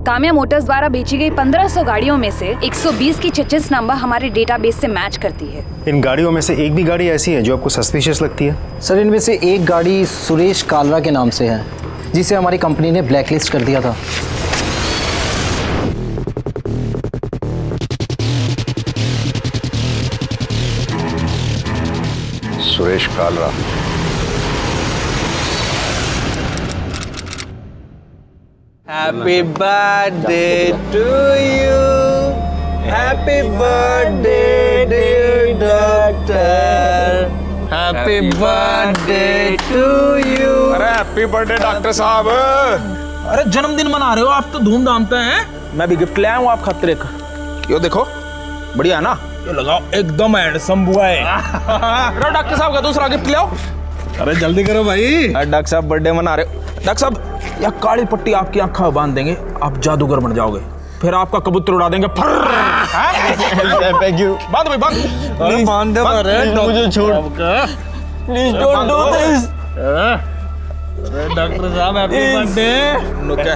Kamya Motors द्वारा बेची गई 1500 गाड़ियों में से 120 की चेचिस नंबर हमारे डेटाबेस से मैच करती है। इन गाड़ियों में से एक भी गाड़ी ऐसी है जो आपको सस्पिशियस लगती है? सर इनमें से एक गाड़ी सुरेश कालरा के नाम से है, जिसे हमारी कंपनी ने ब्लैकलिस्ट कर दिया था। Suresh Kalra. Happy birthday to you. Happy birthday dear doctor. Happy birthday to you. अरे हैप्पी बर्थडे डॉक्टर साहब। अरे जन्मदिन मना रहे हो आप तो धूमधाम पे हैं। मैं भी गिफ्ट ले आया हूँ आप खातिर एक। यो देखो बढ़िया है ना, ये लगाओ एकदम हैंडसम बुआ है। डॉक्टर साहब का दूसरा गिफ्ट ले आओ। अरे जल्दी करो भाई। डॉक्टर साहब बर्थडे मना रहे हो। डॉक्टर साहब या काली पट्टी आपकी आंखों में बांध देंगे, आप जादूगर बन जाओगे, फिर आपका कबूतर उड़ा देंगे। Thank you. बांध भाई बांध। अरे बांध दे मुझे छोड़। Please don't do this. Doctor साहब happy birthday.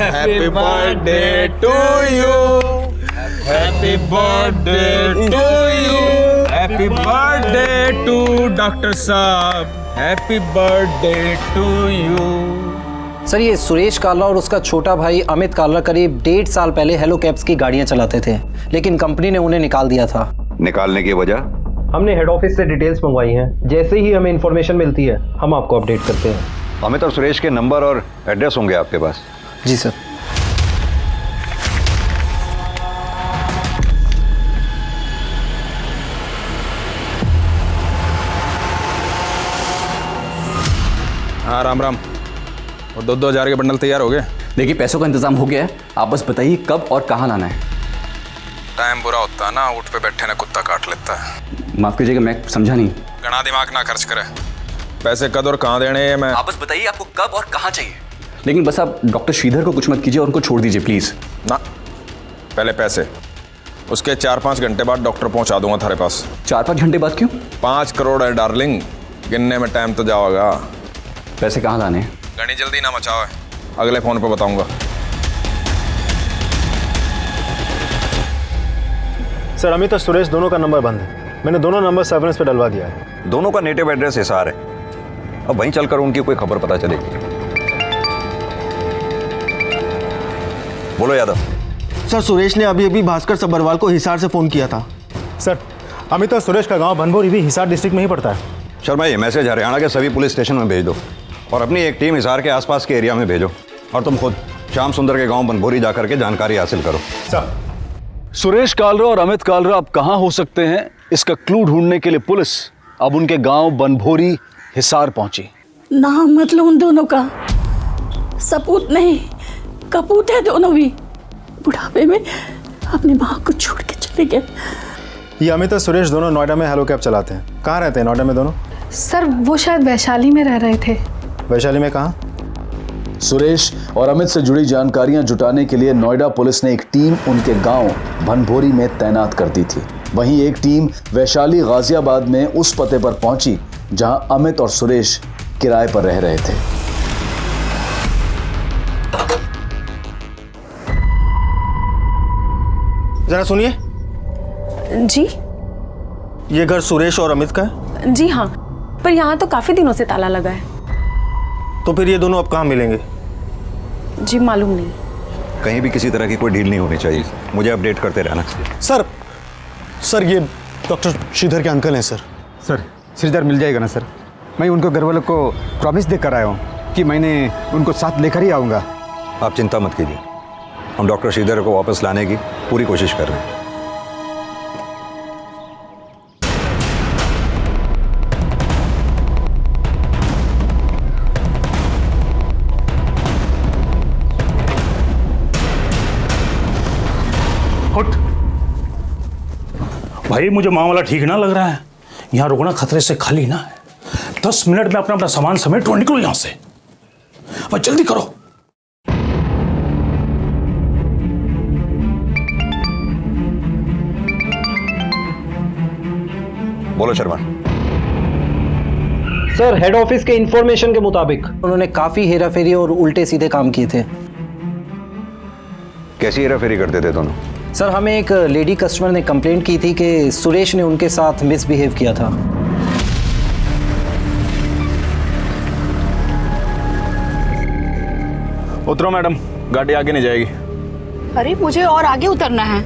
Happy birthday to you. Happy birthday to you. Happy birthday to doctor साहब। Happy birthday to you. Sir ये सुरेश कालरा और उसका छोटा भाई अमित कालरा करीब 1.5 साल पहले हेलो कैब्स की गाड़ियां चलाते थे, लेकिन कंपनी ने उन्हें निकाल दिया था। निकालने की वजह? हमने हेड ऑफिस से डिटेल्स मंगवाई हैं, जैसे ही हमें इन्फॉर्मेशन मिलती है हम आपको अपडेट करते हैं। अमित और सुरेश के नंबर और एड्रेस होंगे आपके पास? जी सर। हाँ राम राम। और 2,000 के बंडल तैयार हो गए? देखिए पैसों का इंतजाम हो गया है, आप बस बताइए कब और कहाँ लाना है। टाइम बुरा होता है ना, ऊँट पे बैठे ना कुत्ता काट लेता है। माफ कीजिएगा मैं समझा नहीं। घना दिमाग ना खर्च करे, पैसे कद और कहाँ देने हैं मैं। आप बस बताइए आपको कब और कहाँ चाहिए। लेकिन बस आप डॉक्टर श्रीधर को कुछ मत कीजिए और उनको छोड़ दीजिए प्लीज। ना पहले पैसे, उसके 4-5 घंटे बाद डॉक्टर पहुँचा दूंगा थारे पास। 4-5 घंटे बाद क्यों? 5 करोड़ है डार्लिंग, गिनने में टाइम तो जाओगा। पैसे कहाँ लाने हैं? घनी जल्दी ना मचाओ है, अगले फोन पे बताऊंगा। सर अमित और सुरेश दोनों का नंबर बंद है, मैंने दोनों नंबर सर्विलेंस पे डलवा दिया है। दोनों का नेटिव एड्रेस हिसार है, अब वहीं चलकर उनकी कोई खबर पता चलेगी। बोलो यादव। सर सुरेश ने अभी अभी भास्कर सब्बरवाल को हिसार से फ़ोन किया था। सर अमित और सुरेश का गांव बनभोरी भी हिसार डिस्ट्रिक्ट में ही पड़ता है। शर्मा ये मैसेज हरियाणा के सभी पुलिस स्टेशन में भेज दो और अपनी एक टीम हिसार के आसपास के एरिया में भेजो, और तुम खुद श्याम सुंदर के गांव बनभोरी जाकर के जानकारी हासिल करो। सर सुरेश कालरा और अमित कालरा अब कहाँ हो सकते हैं, इसका क्लू ढूंढने के लिए पुलिस अब उनके गांव बनभोरी हिसार पहुंची। नाम मतलब उन दोनों का सपूत नहीं, कपूत है दोनों भी। बुढ़ापे में अपनी माँ को छोड़ के चले गए। ये अमित और सुरेश दोनों नोएडा में हेलो कैब चलाते हैं। कहाँ रहते हैं नोएडा में दोनों? सर वो शायद वैशाली में रह रहे थे। वैशाली में कहाँ? सुरेश और अमित से जुड़ी जानकारियां जुटाने के लिए नोएडा पुलिस ने एक टीम उनके गांव बनभोरी में तैनात कर दी थी। वहीं एक टीम वैशाली गाजियाबाद में उस पते पर पहुंची जहां अमित और सुरेश किराए पर रह रहे थे। जरा सुनिए। जी ये घर सुरेश और अमित का है? जी हाँ, पर यहाँ तो काफी दिनों से ताला लगा है। तो फिर ये दोनों अब कहाँ मिलेंगे? जी मालूम नहीं। कहीं भी किसी तरह की कोई डील नहीं होनी चाहिए, मुझे अपडेट करते रहना। सर ये डॉक्टर श्रीधर के अंकल हैं सर। सर श्रीधर मिल जाएगा ना सर? मैं उनको घर वालों को प्रॉमिस देकर आया हूँ कि मैंने उनको साथ लेकर ही आऊँगा। आप चिंता मत कीजिए, हम डॉक्टर श्रीधर को वापस लाने की पूरी कोशिश कर रहे हैं। भाई मुझे मामला ठीक ना लग रहा है, यहाँ रुकना खतरे से खाली ना है। 10 मिनट में अपना अपना सामान समेटो और निकलो यहाँ से। अब जल्दी करो। बोलो शर्मा। सर हेड ऑफिस के इंफॉर्मेशन के मुताबिक उन्होंने काफी हेराफेरी और उल्टे सीधे काम किए थे। कैसी हेराफेरी करते थे दोनों? सर, हमें एक लेडी कस्टमर ने कंप्लेंट की थी कि सुरेश ने उनके साथ मिसबिहेव किया था। उतरो मैडम, गाड़ी आगे नहीं जाएगी। अरे मुझे और आगे उतरना है।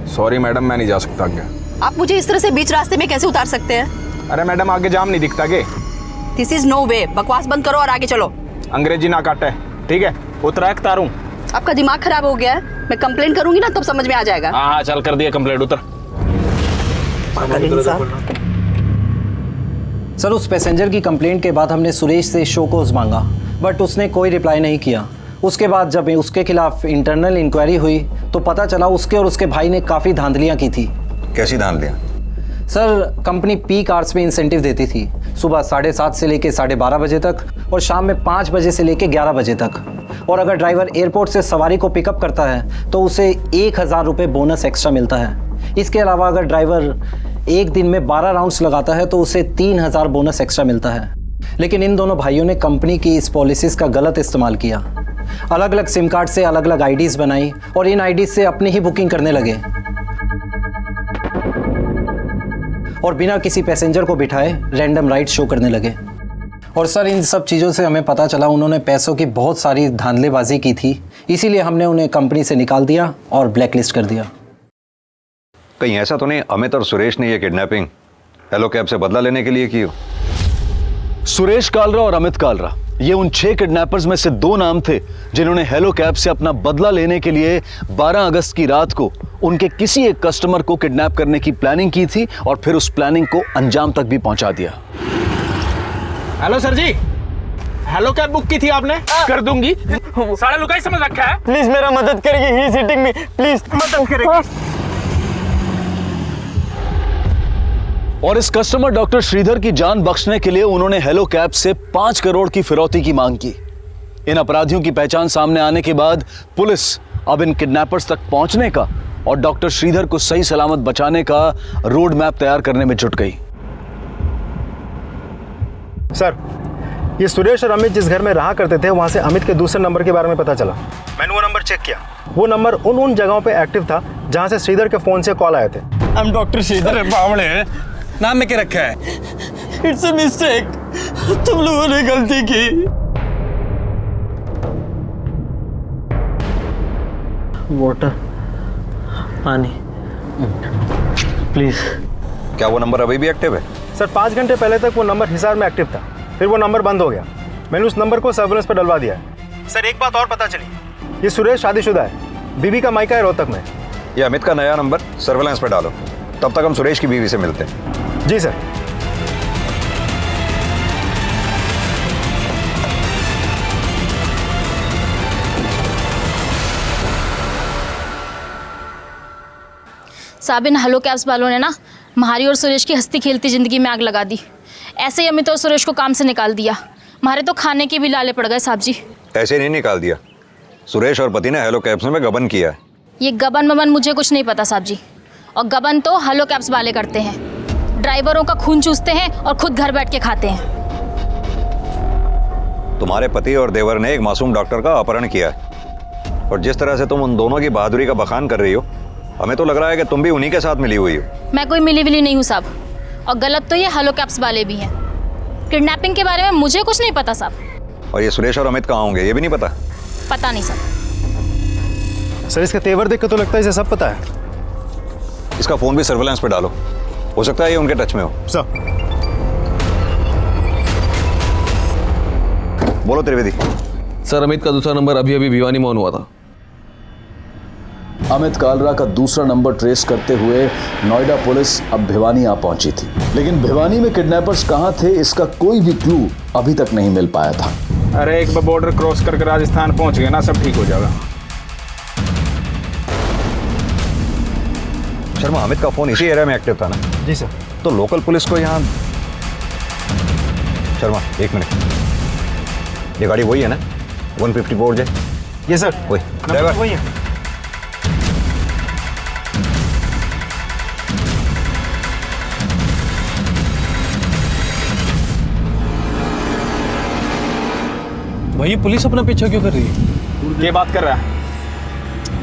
सॉरी मैडम, मैं नहीं जा सकता आगे। आप मुझे इस तरह से बीच रास्ते में कैसे उतार सकते हैं? अरे मैडम, आगे जाम नहीं दिखता के? दिस इज नो वे। बकवास बंद करो और आगे चलो। अंग्रेजी ना काटे, ठीक है? उतरा है तारूं। आपका दिमाग खराब हो गया है। मैं कंप्लेंट करूंगी ना तब समझ में आ जाएगा। हाँ, चल कर दिया कंप्लेंट, उतर। सर, उस पैसेंजर की कंप्लेंट के बाद हमने सुरेश से शो कोज मांगा, बट उसने कोई रिप्लाई नहीं किया। उसके बाद जब उसके खिलाफ इंटरनल इंक्वायरी हुई तो पता चला उसके और उसके भाई ने काफ़ी धांधलियाँ की थी। कैसी धांधलियाँ? सर, कंपनी पीक आवर्स में इंसेंटिव देती थी, सुबह 7:30 से लेकर 12:30 बजे तक और शाम में 5 बजे से लेकर 11 बजे तक। और अगर ड्राइवर एयरपोर्ट से सवारी को पिकअप करता है तो उसे 1000 रुपये बोनस एक्स्ट्रा मिलता है। इसके अलावा अगर ड्राइवर एक दिन में 12 राउंड्स लगाता है तो उसे 3000 बोनस एक्स्ट्रा मिलता है। लेकिन इन दोनों भाइयों ने कंपनी की इस पॉलिसीज़ का गलत इस्तेमाल किया। अलग अलग सिम कार्ड से अलग अलग आईडीज़ बनाई और इन आईडीज़ से अपनी ही बुकिंग करने लगे और बिना किसी पैसेंजर को बिठाए रैंडम राइड शो करने लगे। और सर, इन सब चीज़ों से हमें पता चला उन्होंने पैसों की बहुत सारी धांधलेबाजी की थी, इसीलिए हमने उन्हें कंपनी से निकाल दिया और ब्लैकलिस्ट कर दिया। कहीं ऐसा तो नहीं अमित और सुरेश ने ये किडनैपिंग हेलो कैब से बदला लेने के लिए की हो? सुरेश कालरा और अमित कालरा, ये उन 6 किडनैपर्स में से 2 नाम थे जिन्होंने हेलो कैब से अपना बदला लेने के लिए 12 अगस्त की रात को उनके किसी एक कस्टमर को किडनैप करने की प्लानिंग की थी और फिर उस प्लानिंग को अंजाम तक भी पहुंचा दिया। हेलो सर जी, हेलो कैब बुक की थी आपने? कर दूंगी। सारा लुकाई समझ रखा है। प्लीज मेरा मदद करेगी, he is hitting me, please मदद करेगी। और इस कस्टमर डॉक्टर श्रीधर की जान बख्शने के लिए उन्होंने हेलो कैब से 5 करोड़ की फिरौती की मांग की। इन अपराधियों की पहचान सामने आने के बाद पुलिस अब इन किडनैपर्स तक पहुंचने का और डॉक्टर श्रीधर को सही सलामत बचाने का रोड मैप तैयार करने में जुट गई। सर, ये सुरेश और अमित जिस घर में रहा करते थे वहाँ से अमित के दूसरे नंबर के बारे में पता चला। मैंने वो नंबर चेक किया। वो नंबर उन जगहों पे एक्टिव था जहाँ से श्रीधर के फ़ोन से कॉल आए थे। हम डॉक्टर श्रीधर बावड़े नाम में क्या रखा है? It's a mistake. तुम लोगों ने गलती की। वाटर, पानी, प्लीज। क्या वो नंबर अभी भी एक्टिव है? सर, 5 घंटे पहले तक वो नंबर हिसार में एक्टिव था, फिर वो नंबर बंद हो गया। मैंने उस नंबर को सर्विलेंस पर डलवा दिया है। सर, एक बात और पता चली, ये सुरेश शादीशुदा है, बीवी का मायका है रोहतक में। ये अमित का नया नंबर सर्विलेंस पर डालो, तब तक हम सुरेश की बीवी से मिलते हैं। जी सर। साबिन, हेलो कैब्स वालों ने ना महारी और सुरेश की हंसती खेलती ज़िंदगी में आग लगा दी। ऐसे ही अमित और सुरेश को काम से निकाल दिया। हमारे तो खाने के भी लाले पड़ गए साहब जी। ऐसे नहीं निकाल दिया, सुरेश और पति ने हेलो कैब्स में गबन किया है। ये गबन मबन मुझे कुछ नहीं पता साहब जी, और गबन तो हेलो कैब्स वाले करते हैं। ड्राइवरों का खून चूसते हैं और खुद घर बैठ के खाते हैं। तुम्हारे पति और देवर ने एक मासूम डॉक्टर का अपहरण किया है और जिस तरह से तुम उन दोनों की बहादुरी का बखान कर रही हो, हमें तो लग रहा है कि तुम भी उन्हीं के साथ मिली हुई हो। मैं कोई मिली विली नहीं हूँ साहब, और गलत तो ये हेलो कैब्स वाले भी हैं। किडनैपिंग के बारे में मुझे कुछ नहीं पता साहब। और ये सुरेश और अमित कहाँ होंगे ये भी नहीं पता? पता नहीं साहब। सर, इसका तेवर देख के तो लगता है इसे सब पता है। इसका फ़ोन भी सर्विलेंस पे डालो, हो सकता है ये उनके टच में हो। सर, बोलो त्रिवेदी। सर, अमित का दूसरा नंबर अभी अभी भिवानी में ऑन हुआ था। अमित कालरा का दूसरा नंबर ट्रेस करते हुए नोएडा पुलिस अब भिवानी आ पहुंची थी, लेकिन भिवानी में किडनैपर्स कहां थे इसका कोई भी क्लू अभी तक नहीं मिल पाया था। अरे एक बार बॉर्डर क्रॉस करके राजस्थान पहुंच गए ना, सब ठीक हो जाएगा। शर्मा, अमित का फोन इसी एरिया में एक्टिव था ना? जी सर। तो लोकल पुलिस को यहाँ। शर्मा, एक मिनट, ये गाड़ी वही है ना 154 जे? ये सर, वही ड्राइवर वही है। भाई पुलिस अपना पीछा क्यों कर रही है? ये बात कर रहा है?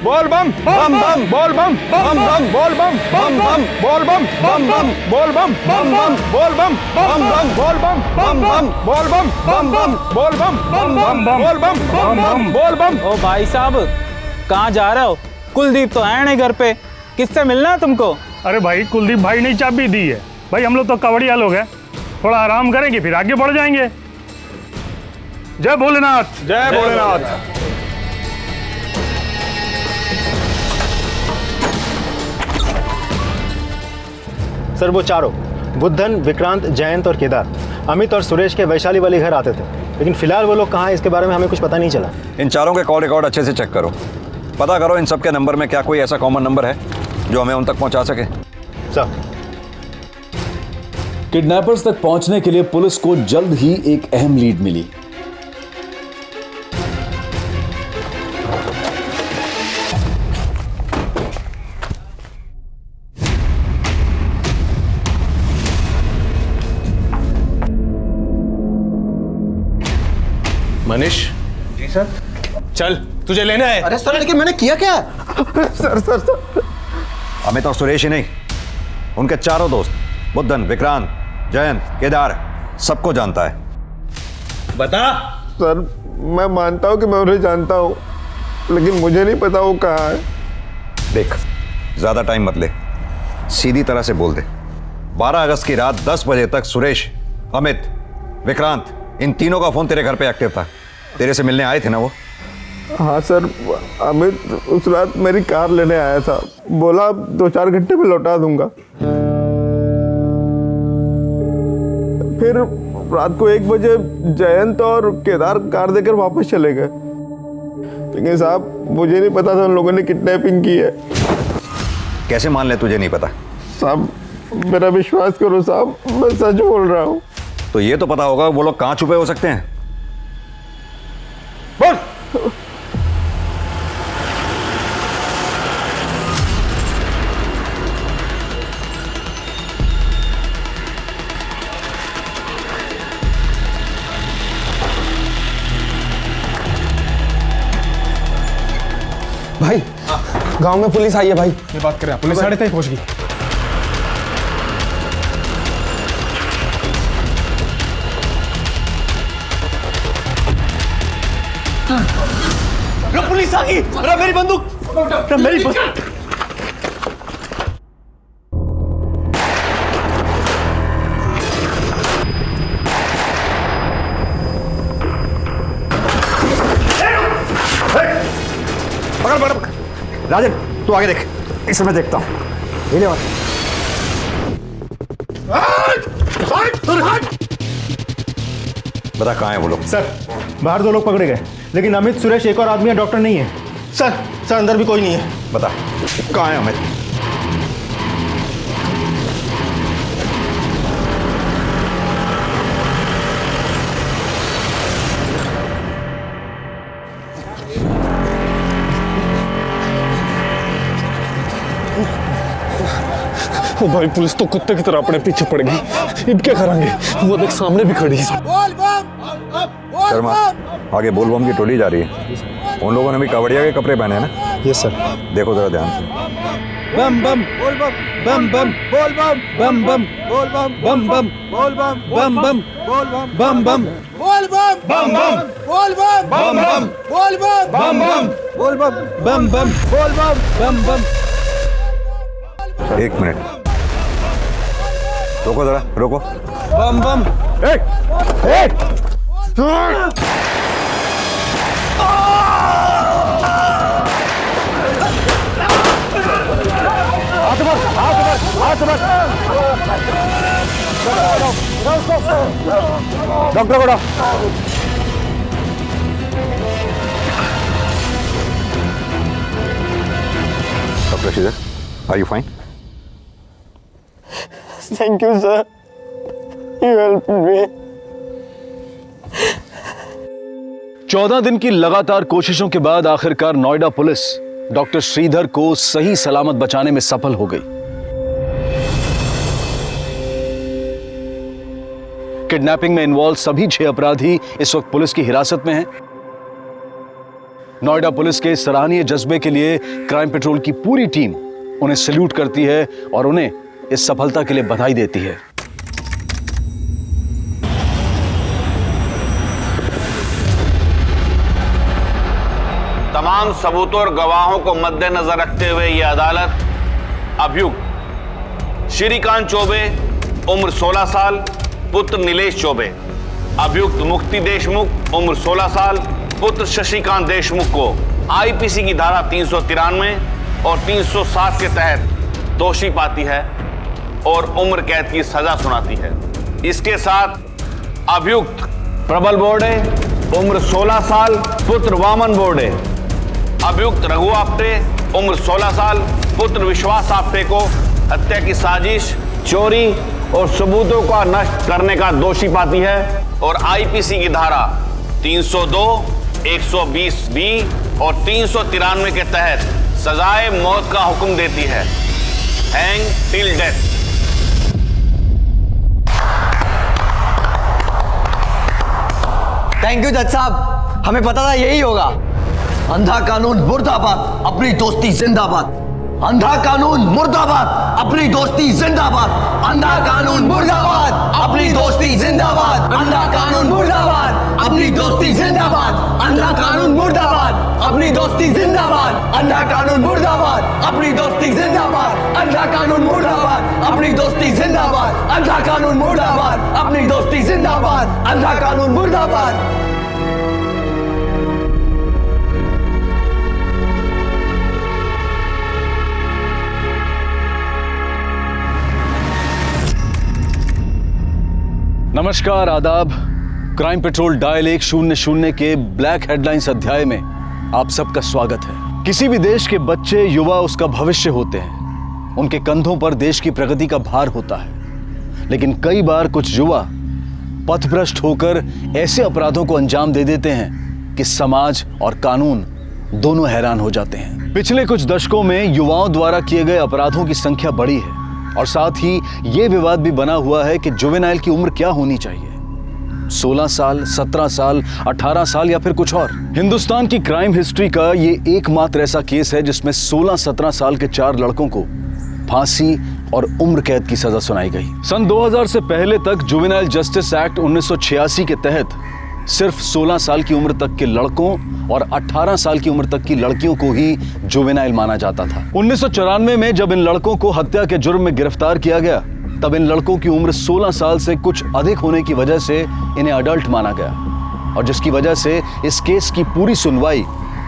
बोल बम बम बम बोल बम बम बम बोल बम बम बम बोल बम बम बम बोल बम बम बम बोल बम बम बम बोल बम बम बम बोल बम बम बम बोल बम बम बम बोल बम बम बम बोल बम। ओ भाई साहब कहाँ जा रहे हो? कुलदीप तो है नहीं घर पे, किससे मिलना है तुमको? अरे भाई कुलदीप भाई ने चाबी दी है। भाई हम लोग तो कवड़िया लोग हैं, थोड़ा आराम करेंगे फिर आगे बढ़ जाएंगे। जय भोलेनाथ। जय भोलेनाथ। सर वो चारों बुद्धन, विक्रांत, जयंत और केदार अमित और सुरेश के वैशाली वाली घर आते थे, लेकिन फिलहाल वो लोग कहाँ हैं इसके बारे में हमें कुछ पता नहीं चला। इन चारों के कॉल रिकॉर्ड अच्छे से चेक करो, पता करो इन सब के नंबर में क्या कोई ऐसा कॉमन नंबर है जो हमें उन तक पहुंचा सके। सर किडनैपर्स तक पहुंचने के लिए पुलिस को जल्द ही एक अहम लीड मिली। मनीष। जी सर। चल तुझे लेना है। अरे सर लेकिन मैंने किया क्या? सर अमित और सुरेश ही नहीं, उनके चारों दोस्त बुद्धन, विक्रांत, जयंत, केदार सबको जानता है। बता। सर मैं मानता हूँ कि मैं उन्हें जानता हूँ, लेकिन मुझे नहीं पता वो कहाँ है। देख ज्यादा टाइम मत ले, सीधी तरह से बोल दे। 12 अगस्त की रात 10 बजे तक सुरेश, अमित, विक्रांत इन तीनों का फोन तेरे घर पे एक्टिव था। तेरे से मिलने आए थे ना वो? हाँ सर, अमित उस रात मेरी कार लेने आया था, बोला 2-4 घंटे में लौटा दूंगा। फिर रात को 1 बजे जयंत और केदार कार देकर वापस चले गए, लेकिन साहब मुझे नहीं पता था उन लोगों ने किडनैपिंग की है। कैसे मान ले तुझे नहीं पता? साहब मेरा विश्वास करो साहब, मैं सच बोल रहा हूँ। तो ये तो पता होगा वो लोग कहाँ छुपे हो सकते हैं। बोल। भाई गांव में पुलिस आई है भाई। ये बात कर रहे हैं, पुलिस 3:30 पहुंच गई। पुलिस आ गई। अरे मेरी बंदूक, मेरी बंदूक। पकड़ राजन, तू आगे देख, इसे मैं देखता हूँ। बता कहाँ है वो लोग? सर बाहर 2 लोग पकड़े गए, लेकिन अमित, सुरेश, एक और आदमी डॉक्टर नहीं है। सर अंदर भी कोई नहीं है। बता कहाँ है अमित? ओ भाई पुलिस तो कुत्ते की तरह अपने पीछे पड़ गई, अब क्या करेंगे? वो देख सामने भी खड़ी है। शर्मा, आगे बोल बम की टोली जा रही है। उन लोगों ने भी कावड़िया के कपड़े पहने हैं ना? Yes sir. देखो जरा ध्यान से। बम बम बोल बम बम बम बोल बम बम बम बोल बम बम बम बोल बम बम बम बोल बम बम बम बोल बम बम बम बोल बम बम बम बोल बम बम बम बोल बम बम बम बोल बम बम बम। 1 मिनट रोको, जरा रोको। बम बम। डॉक्टर को doctor Sridhar, are you fine? Thank you sir, you help me. 14 दिन की लगातार कोशिशों के बाद आखिरकार नोएडा पुलिस डॉक्टर श्रीधर को सही सलामत बचाने में सफल हो गई। किडनैपिंग में इन्वॉल्व सभी 6 अपराधी इस वक्त पुलिस की हिरासत में हैं। नोएडा पुलिस के सराहनीय जज्बे के लिए क्राइम पेट्रोल की पूरी टीम उन्हें सैल्यूट करती है और उन्हें इस सफलता के लिए बधाई देती है। तमाम सबूतों और गवाहों को मद्देनजर रखते हुए यह अदालत अभियुक्त श्रीकांत चौबे उम्र 16 साल पुत्र नीलेश चौबे, अभियुक्त मुक्ति देशमुख उम्र 16 साल पुत्र शशिकांत देशमुख को आईपीसी की धारा 393 और 307 के तहत दोषी पाती है और उम्र कैद की सजा सुनाती है। इसके साथ अभियुक्त प्रबल बोर्डे उम्र 16 साल पुत्र वामन बोर्डे, अभियुक्त रघु आप्टे उम्र 16 साल पुत्र विश्वास आप्टे को हत्या की साजिश, चोरी और सबूतों का नष्ट करने का दोषी पाती है और आईपीसी की धारा 302, 120 बी और 393 के तहत सजाए मौत का हुक्म देती है, hang till death. Thank you जज साहब, हमें पता था यही होगा। अंधा कानून मुर्दाबाद, अपनी दोस्ती जिंदाबाद। अंधा कानून मुर्दाबाद, अपनी दोस्ती जिंदाबाद। अंधा कानून मुर्दाबाद, अपनी दोस्ती जिंदाबाद। अंधा कानून मुर्दाबाद, अपनी दोस्ती जिंदाबाद। अंधा कानून मुर्दाबाद, अपनी दोस्ती जिंदाबाद। अंधा कानून मुर्दाबाद, अपनी दोस्ती जिंदाबाद। अंधा कानून मुर्दाबाद, अपनी दोस्ती जिंदाबाद। अंधा कानून मुर्दाबाद, अपनी दोस्ती जिंदाबाद। अंधा कानून मुर्दाबाद। नमस्कार, आदाब। क्राइम पेट्रोल डायल 100 के ब्लैक हेडलाइंस अध्याय में आप सबका स्वागत है। किसी भी देश के बच्चे, युवा उसका भविष्य होते हैं। उनके कंधों पर देश की प्रगति का भार होता है। लेकिन कई बार कुछ युवा पथभ्रष्ट होकर ऐसे अपराधों को अंजाम दे देते हैं कि समाज और कानून दोनों हैरान हो जाते हैं। पिछले कुछ दशकों में युवाओं द्वारा किए गए अपराधों की संख्या बढ़ी है और साथ ही यह विवाद भी बना हुआ है कि जुवेनाइल की उम्र क्या होनी चाहिए, 16 साल, 17 साल, 18 साल या फिर कुछ और। हिंदुस्तान की क्राइम हिस्ट्री का ये एकमात्र ऐसा केस है जिसमें 16-17 साल के 4 लड़कों को फांसी और उम्र कैद की सजा सुनाई गई। सन 2000 से पहले तक जुवेनाइल जस्टिस एक्ट 1986 के तहत सिर्फ 16 साल की उम्र तक के लड़कों और 18 साल की उम्र तक की लड़कियों को ही जुवेनाइल माना जाता था। 1994 में जब इन लड़कों को हत्या के जुर्म में गिरफ्तार किया गया, तब इन लड़कों की उम्र 16 साल से कुछ अधिक होने की वजह से इन्हें अडल्ट माना गया और जिसकी वजह से इस केस की पूरी सुनवाई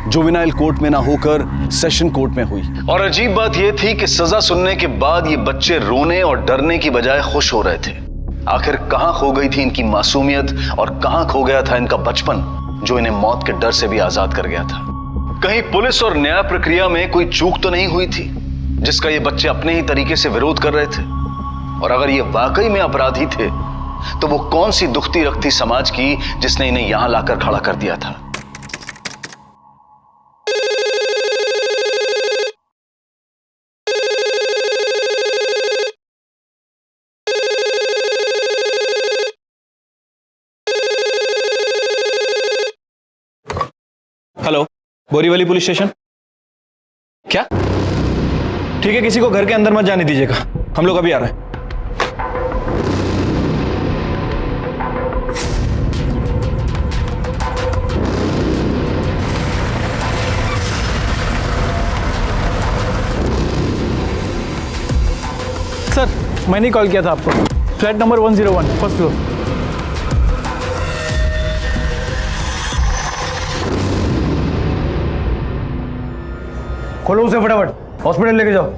जुवेनाइल कोर्ट में ना होकर सेशन कोर्ट में हुई। और अजीब बात यह थी कि सजा सुनने के बाद ये बच्चे रोने और डरने की बजाय खुश हो रहे थे। आखिर कहां खो गई थी इनकी मासूमियत और कहां खो गया था इनका बचपन, जो इन्हें मौत के डर से भी आजाद कर गया था। कहीं पुलिस और न्याय प्रक्रिया में कोई चूक तो नहीं हुई थी जिसका ये बच्चे अपने ही तरीके से विरोध कर रहे थे? और अगर ये वाकई में अपराधी थे तो वो कौन सी दुखती रखती समाज की जिसने इन्हें यहां लाकर खड़ा कर दिया था? Hello, Borivali police station. क्या? ठीक है, किसी को घर के अंदर मत जाने दीजिएगा, हम लोग अभी आ रहे हैं। सर, मैंने कॉल किया था आपको। Flat number 101, first floor. खोलो उसे फटाफट, हॉस्पिटल लेके जाओ।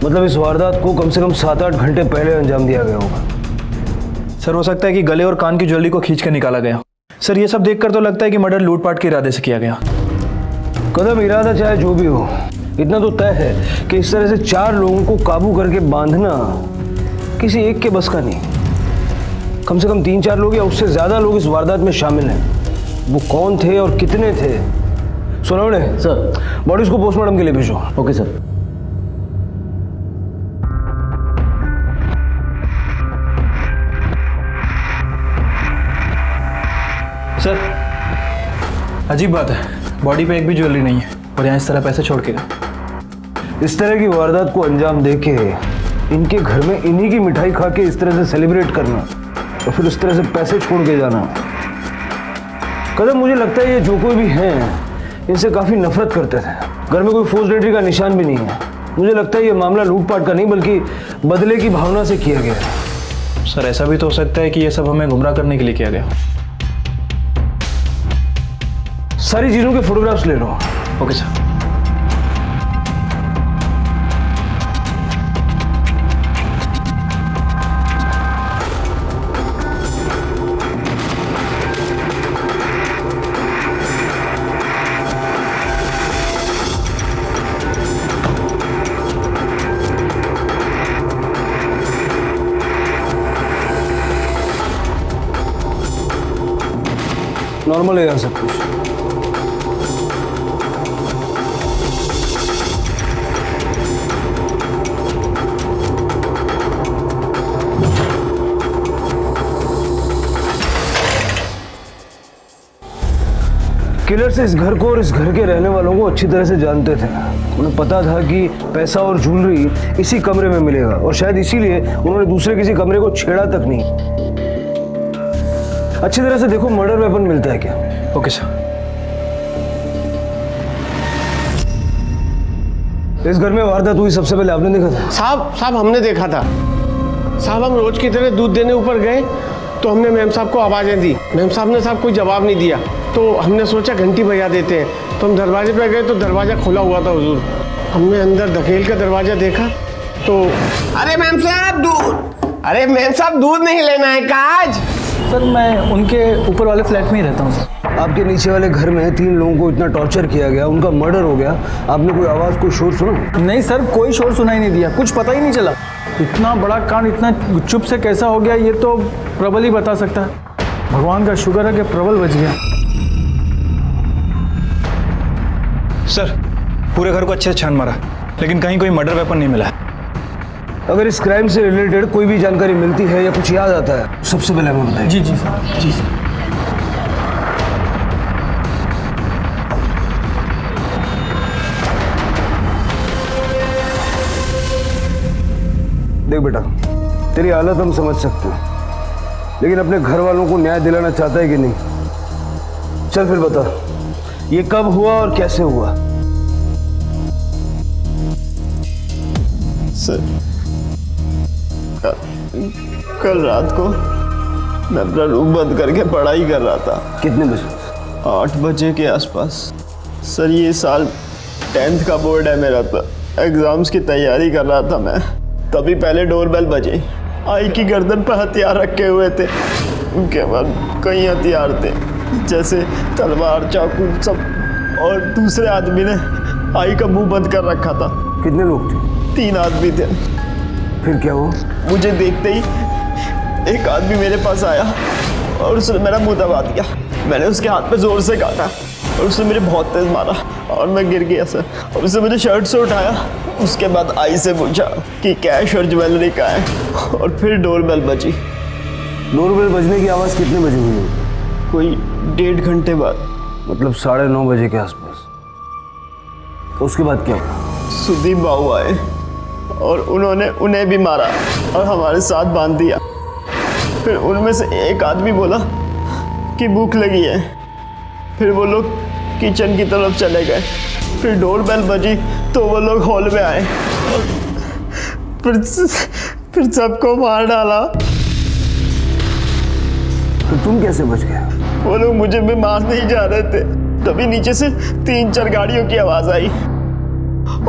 मतलब इस वारदात को कम से कम 7-8 घंटे पहले अंजाम दिया गया होगा। सर, हो सकता है कि गले और कान की ज्वेलरी को खींच कर निकाला गया। सर, ये सब देखकर तो लगता है कि मर्डर लूटपाट के इरादे से किया गया। कदम इरादा चाहे जो भी हो, इतना तो तय है कि इस तरह से 4 लोगों को काबू करके बांधना किसी एक के बस का नहीं। कम से कम 3-4 लोग या उससे ज्यादा लोग इस वारदात में शामिल हैं। वो कौन थे और कितने थे? सुनाओ सर, बॉडीज को पोस्टमार्टम के लिए भेजो। Okay sir. अजीब बात है, बॉडी पे एक भी ज्वेलरी नहीं है और यहाँ इस तरह पैसे छोड़ के गए। इस तरह की वारदात को अंजाम देके इनके घर में इन्हीं की मिठाई खा के इस तरह से सेलिब्रेट करना और फिर इस तरह से पैसे छोड़ के जाना, कदम मुझे लगता है ये जो कोई भी हैं इनसे काफ़ी नफरत करते थे। घर में कोई फोर्स्ड एंट्री का निशान भी नहीं है। मुझे लगता है ये मामला लूटपाट का नहीं बल्कि बदले की भावना से किया गया है। सर ऐसा भी तो हो सकता है कि ये सब हमें गुमराह करने के लिए किया गया। सारी चीज़ों के फोटोग्राफ्स ले लो। Okay sir. नॉर्मल है यहाँ सब कुछ। किलर्स इस घर को और इस घर के रहने वालों को अच्छी तरह से जानते थे। उन्हें पता था कि पैसा और ज्वेलरी इसी कमरे में मिलेगा और शायद इसीलिए उन्होंने दूसरे किसी कमरे को छेड़ा तक नहीं। अच्छी तरह से देखो मर्डर वेपन मिलता है क्या। Okay sir. इस घर में वारदात हुई सबसे पहले आपने देखा था? साहब हमने देखा था। साहब हम रोज की तरह दूध देने ऊपर गए तो हमने मैम साहब को आवाज़ें दी। मैम साहब ने साहब कोई जवाब नहीं दिया तो हमने सोचा घंटी बजा देते हैं। तो हम दरवाजे पे गए तो दरवाज़ा खुला हुआ था हुजूर। हमने अंदर धकेल का दरवाज़ा देखा तो अरे मैम साहब दूध नहीं लेना है काज। सर मैं उनके ऊपर वाले फ्लैट में ही रहता हूँ सर। आपके नीचे वाले घर में 3 लोगों को इतना टॉर्चर किया गया, उनका मर्डर हो गया, आपने कोई आवाज़ कोई शोर सुना? नहीं सर, कोई शोर सुनाई नहीं दिया, कुछ पता ही नहीं चला। इतना बड़ा कांड इतना चुप से कैसा हो गया ये तो प्रबल ही बता सकता है। भगवान का शुक्र है कि प्रबल बच गया। सर पूरे घर को अच्छे से छान मारा लेकिन कहीं कोई मर्डर वेपन नहीं मिला। अगर इस क्राइम से रिलेटेड कोई भी जानकारी मिलती है या कुछ याद आता है सबसे पहले हमें बताइए। जी सर। जी सर। देख बेटा, तेरी हालत हम समझ सकते हैं लेकिन अपने घर वालों को न्याय दिलाना चाहता है कि नहीं? चल फिर बता, ये कब हुआ और कैसे हुआ? सर कल रात को मैं अपना रूम बंद करके पढ़ाई कर रहा था। कितने बजे? 8 बजे के आसपास। सर ये साल 10th का बोर्ड है मेरा, तो एग्ज़ाम्स की तैयारी कर रहा था मैं। तभी पहले डोरबेल बजे। आई की गर्दन पर हथियार रखे हुए थे, उनके बाद कई हथियार थे जैसे तलवार चाकू सब, और दूसरे आदमी ने आई का मुंह बंद कर रखा था। कितने लोग थे? 3 आदमी थे। फिर क्या हुआ? मुझे देखते ही एक आदमी मेरे पास आया और उसने मेरा मुंह दबा दिया। मैंने उसके हाथ पे जोर से काटा और उसने मुझे बहुत तेज मारा और मैं गिर गया सर। और उसने मुझे शर्ट से उठाया, उसके बाद आई से पूछा कि कैश और ज्वेलरी कहाँ है, और फिर डोरबेल बजी। डोरबेल बजने की आवाज़ कितने बजे हुई? कोई 1.5 घंटे बाद, मतलब 9:30 बजे के आसपास। उसके बाद क्या हुआ? सुदीप बाबू आए और उन्होंने उन्हें भी मारा और हमारे साथ बांध दिया। फिर उनमें से एक आदमी बोला कि भूख लगी है। फिर वो लोग किचन की तरफ चले गए। फिर डोरबेल बजी तो वो लोग हॉल में आए और फिर सबको मार डाला। तो तुम कैसे बच गए? वो लोग मुझे भी मारने ही जा रहे थे, तभी नीचे से 3-4 गाड़ियों की आवाज़ आई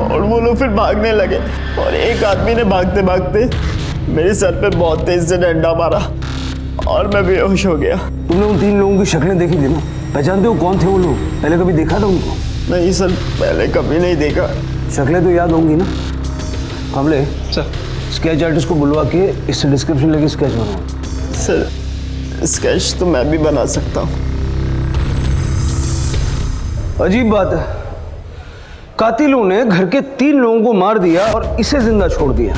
और वो लोग फिर भागने लगे और एक आदमी ने भागते भागते मेरे सर पे बहुत तेज से डंडा मारा और मैं बेहोश हो गया। तुमने उन 3 लोगों की शक्लें देखी थी ना? पहचानते हो कौन थे वो लोग? पहले कभी देखा था उनको? नहीं सर, पहले कभी नहीं देखा। शक्लें तो याद होंगी ना? हमले सर स्केच आर्टिस्ट को बुलवा के इससे डिस्क्रिप्शन लेके स्केच बनाओ। सर स्केच तो मैं भी बना सकता हूँ। अजीब बात है, कातिलों ने घर के 3 लोगों को मार दिया और इसे जिंदा छोड़ दिया,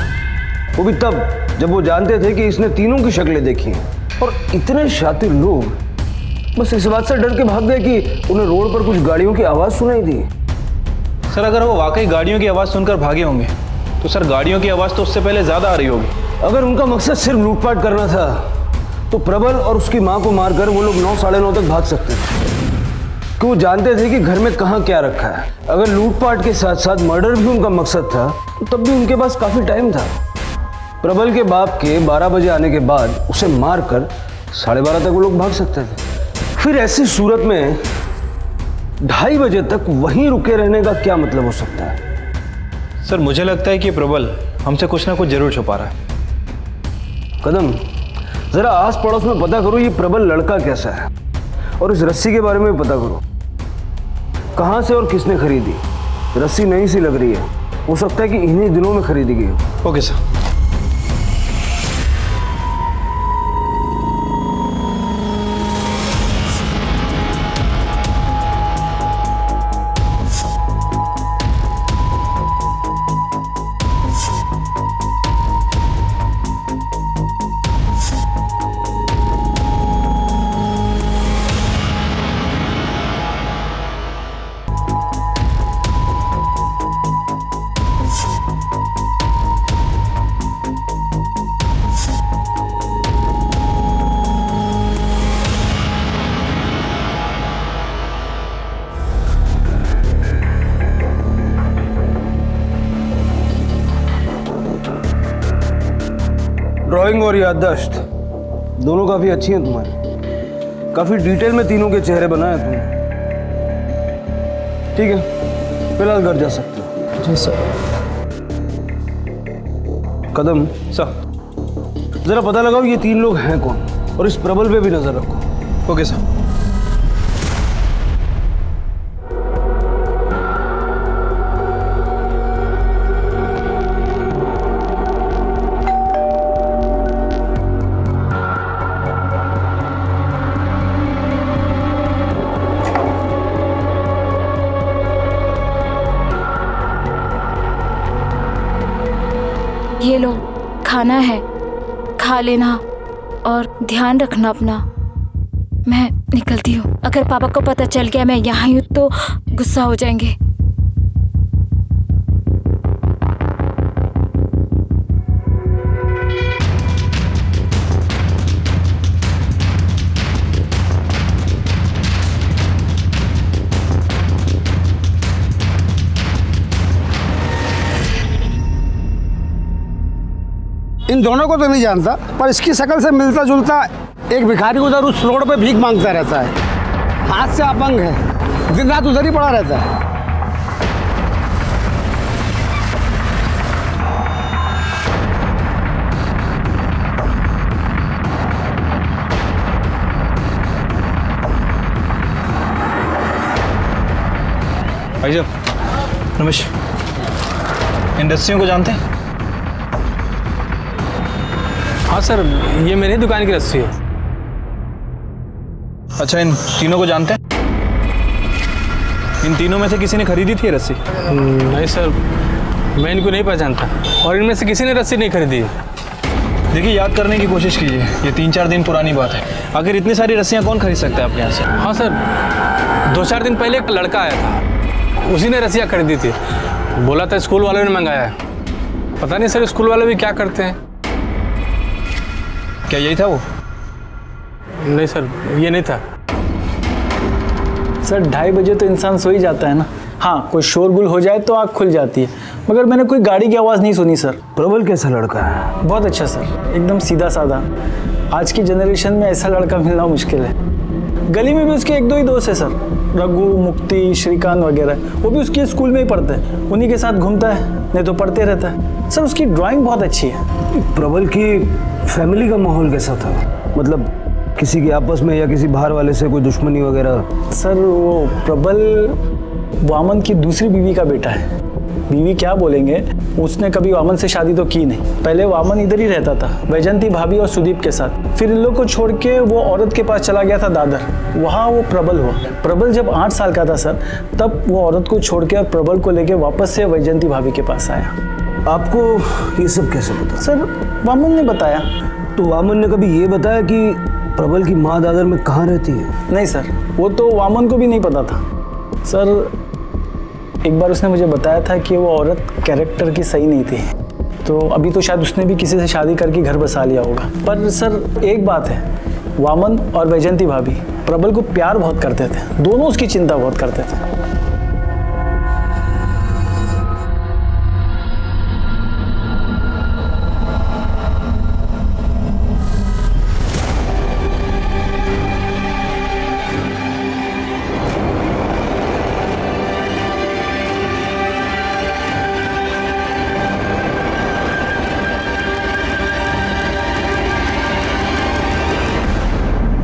वो भी तब जब वो जानते थे कि इसने तीनों की शक्लें देखी हैं। और इतने शातिर लोग बस इस बात से डर के भाग गए कि उन्हें रोड पर कुछ गाड़ियों की आवाज़ सुनाई दी। सर अगर वो वाकई गाड़ियों की आवाज़ सुनकर भागे होंगे तो सर गाड़ियों की आवाज़ तो उससे पहले ज़्यादा आ रही होगी। अगर उनका मकसद सिर्फ लूटपाट करना था तो प्रबल और उसकी माँ को मारकर वो लोग 9 साढ़े 9 तक भाग सकते थे, कि वो जानते थे कि घर में कहाँ क्या रखा है। अगर लूटपाट के साथ साथ मर्डर भी उनका मकसद था तो तब भी उनके पास काफ़ी टाइम था। प्रबल के बाप के 12 बजे आने के बाद उसे मारकर 12:30 तक वो लोग भाग सकते थे। फिर ऐसी सूरत में 2:30 बजे तक वहीं रुके रहने का क्या मतलब हो सकता है? सर मुझे लगता है कि प्रबल हमसे कुछ ना कुछ जरूर छुपा रहा है। कदम, जरा आस पड़ोस में पता करो ये प्रबल लड़का कैसा है, और इस रस्सी के बारे में भी पता करो, कहाँ से और किसने खरीदी। रस्सी नई सी लग रही है, हो सकता है कि इन्हीं दिनों में खरीदी गई हो। Okay sir. ड्राइंग और याददाश्त दोनों काफी अच्छी हैं तुम्हारी। काफी डिटेल में तीनों के चेहरे बनाए तुमने। ठीक है, फिलहाल घर जा सकते हो। जी सर। कदम सर, जरा पता लगाओ ये 3 लोग हैं कौन, और इस प्रबल पे भी नजर रखो। Okay sir. ये लो, खाना है, खा लेना और ध्यान रखना अपना। मैं निकलती हूँ। अगर पापा को पता चल गया मैं यहाँ हूँ तो गुस्सा हो जाएंगे। इन दोनों को तो नहीं जानता, पर इसकी शक्ल से मिलता जुलता एक भिखारी उधर उस रोड पे भीख मांगता रहता है। हाथ से अपंग है, दिन रात उधर ही पड़ा रहता है। भाई साहब नमस्कार, इन रस्सियों को जानते हैं? हाँ सर, ये मेरी दुकान की रस्सी है। अच्छा, इन तीनों को जानते हैं? इन तीनों में से किसी ने खरीदी थी ये रस्सी? नहीं सर, मैं इनको नहीं पहचानता, और इनमें से किसी ने रस्सी नहीं खरीदी है। देखिए, याद करने की कोशिश कीजिए, ये 3-4 दिन पुरानी बात है। आखिर इतनी सारी रस्सियाँ कौन खरीद सकता है आपके यहाँ से? हाँ सर, 2-4 दिन पहले एक लड़का आया था, उसी ने रस्सियाँ खरीदी थी। बोला था स्कूल वालों ने मंगाया है। पता नहीं सर स्कूल वाले भी क्या करते हैं। क्या यही था वो? नहीं सर, ये नहीं था सर। 2:30 बजे तो इंसान सो ही जाता है ना। हाँ, कोई शोरगुल हो जाए तो आँख खुल जाती है, मगर मैंने कोई गाड़ी की आवाज़ नहीं सुनी सर। प्रबल कैसा लड़का है? बहुत अच्छा सर, एकदम सीधा साधा। आज की जनरेशन में ऐसा लड़का मिलना मुश्किल है। गली में भी उसके 1-2 ही दोस्त है सर, रघु, मुक्ति, श्रीकांत वगैरह। वो भी उसके स्कूल में ही पढ़ते हैं, उन्हीं के साथ घूमता है, नहीं तो पढ़ते रहता है सर। उसकी ड्राइंग बहुत अच्छी है। प्रबल की फैमिली का माहौल कैसा था? मतलब किसी के आपस में या किसी बाहर वाले से कोई दुश्मनी वगैरह? सर वो प्रबल वामन की दूसरी बीवी का बेटा है। बीवी क्या बोलेंगे, उसने कभी वामन से शादी तो की नहीं। पहले वामन इधर ही रहता था, वैजंती भाभी और सुदीप के साथ। फिर इन लोग को छोड़ के वो औरत के पास चला गया था दादर, वहाँ वो प्रबल हुआ। प्रबल जब 8 साल का था सर, तब वो औरत को छोड़ के और प्रबल को लेके वापस से वैजंती भाभी के पास आया। आपको ये सब कैसे पता? सर वामन ने बताया। तो वामन ने कभी ये बताया कि प्रबल की माँ दादर में कहाँ रहती है? नहीं सर, वो तो वामन को भी नहीं पता था सर। एक बार उसने मुझे बताया था कि वो औरत कैरेक्टर की सही नहीं थी, तो अभी तो शायद उसने भी किसी से शादी करके घर बसा लिया होगा। पर सर एक बात है, वामन और वैजयंती भाभी प्रबल को प्यार बहुत करते थे, दोनों उसकी चिंता बहुत करते थे।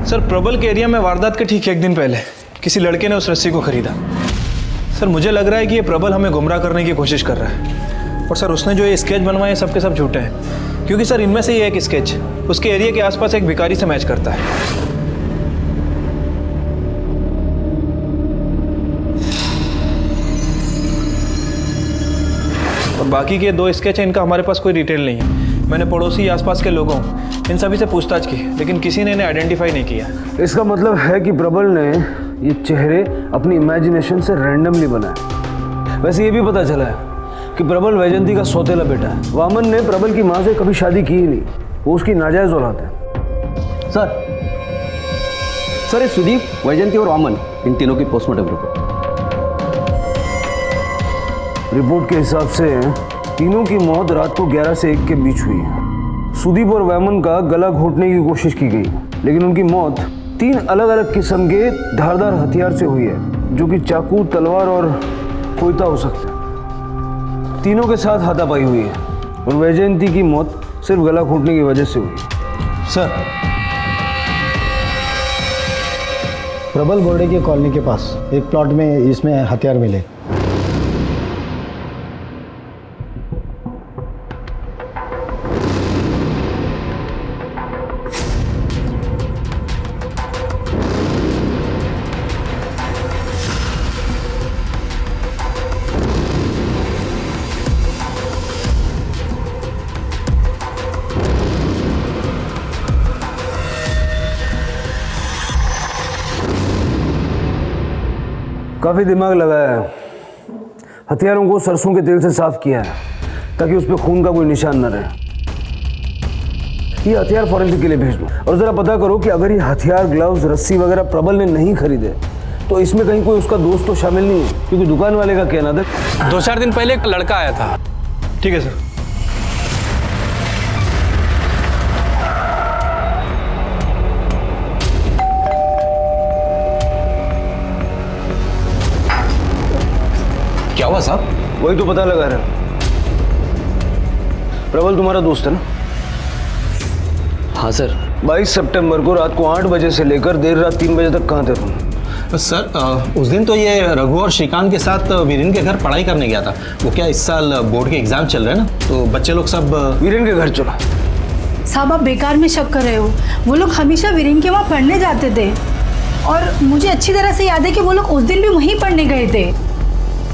सर प्रबल के एरिया में वारदात के ठीक एक दिन पहले किसी लड़के ने उस रस्सी को खरीदा। सर मुझे लग रहा है कि ये प्रबल हमें गुमराह करने की कोशिश कर रहा है। और सर उसने जो ये स्केच बनवाए सब के सब झूठे हैं, क्योंकि सर इनमें से ये एक स्केच उसके एरिया के आसपास एक भिखारी से मैच करता है। और बाकी के 2 स्केच हैं, इनका हमारे पास कोई डिटेल नहीं है। मैंने पड़ोसी आसपास के लोगों इन सभी से पूछताछ की, लेकिन किसी ने इन्हें आइडेंटिफाई नहीं किया। इसका मतलब है कि प्रबल ने ये चेहरे अपनी इमेजिनेशन से रैंडमली बनाए। वैसे ये भी पता चला है कि प्रबल वैजयंती का सौतेला बेटा है। वामन ने प्रबल की माँ से कभी शादी की ही नहीं, वो उसकी नाजायज औलाद है। सर ये सुदीप, वैजयंती और वामन, इन तीनों की पोस्टमार्टम रिपोर्ट के हिसाब से तीनों की मौत रात को 11 से 1 के बीच हुई है। सुदीप और वैमन का गला घोटने की कोशिश की गई, लेकिन उनकी मौत 3 अलग अलग किस्म के धारदार हथियार से हुई है, जो कि चाकू, तलवार और कोयता हो सकते हैं। तीनों के साथ हाथापाई हुई है और वैजयंती की मौत सिर्फ गला घोटने की वजह से हुई। सर प्रबल बोर्डे की कॉलोनी के पास एक प्लॉट में इसमें हथियार मिले। काफ़ी दिमाग लगाया है, हथियारों को सरसों के तेल से साफ किया है ताकि उस पर खून का कोई निशान न रहे। ये हथियार फॉरेंसिक के लिए भेज दो और ज़रा पता करो कि अगर ये हथियार, ग्लव्स, रस्सी वगैरह प्रबल ने नहीं खरीदे तो इसमें कहीं कोई उसका दोस्त तो शामिल नहीं है, क्योंकि दुकान वाले का कहना था 2-4 दिन पहले एक लड़का आया था। ठीक है सर। क्या हुआ साहब? वही तो पता लगा रहा। प्रबल तुम्हारा दोस्त है ना? हाँ सर। 22 सितंबर को रात को 8 बजे से लेकर देर रात 3 बजे तक कहाँ थे तुम? सर उस दिन तो ये रघु और श्रीकांत के साथ वीरेन के घर पढ़ाई करने गया था। वो क्या इस साल बोर्ड के एग्जाम चल रहे हैं ना, तो बच्चे लोग सब वीरेन के घर चला। साहब आप बेकार में शक कर रहे हो, वो लोग हमेशा वीरेन के वहाँ पढ़ने जाते थे और मुझे अच्छी तरह से याद है कि वो लोग उस दिन भी वहीं पढ़ने गए थे।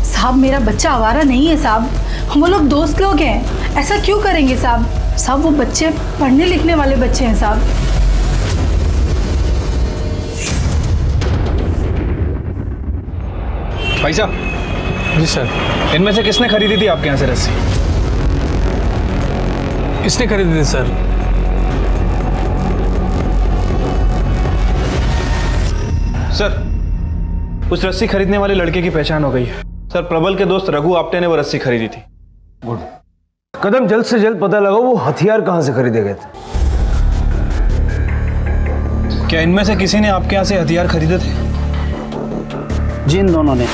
साहब मेरा बच्चा आवारा नहीं है साहब, वो लोग दोस्त लोग हैं, ऐसा क्यों करेंगे साहब? साहब वो बच्चे पढ़ने लिखने वाले बच्चे हैं साहब। भाई साहब। जी सर। इनमें से किसने खरीदी थी आपके यहाँ से रस्सी? किसने खरीदी थी सर? सर उस रस्सी खरीदने वाले लड़के की पहचान हो गई है। सर प्रबल के दोस्त रघु आप्टे ने वो रस्सी खरीदी थी। गुड। कदम जल्द से जल्द पता लगाओ वो हथियार कहाँ से खरीदे गए थे। क्या इनमें से किसी ने आपके यहाँ से हथियार खरीदे थे? जी इन दोनों ने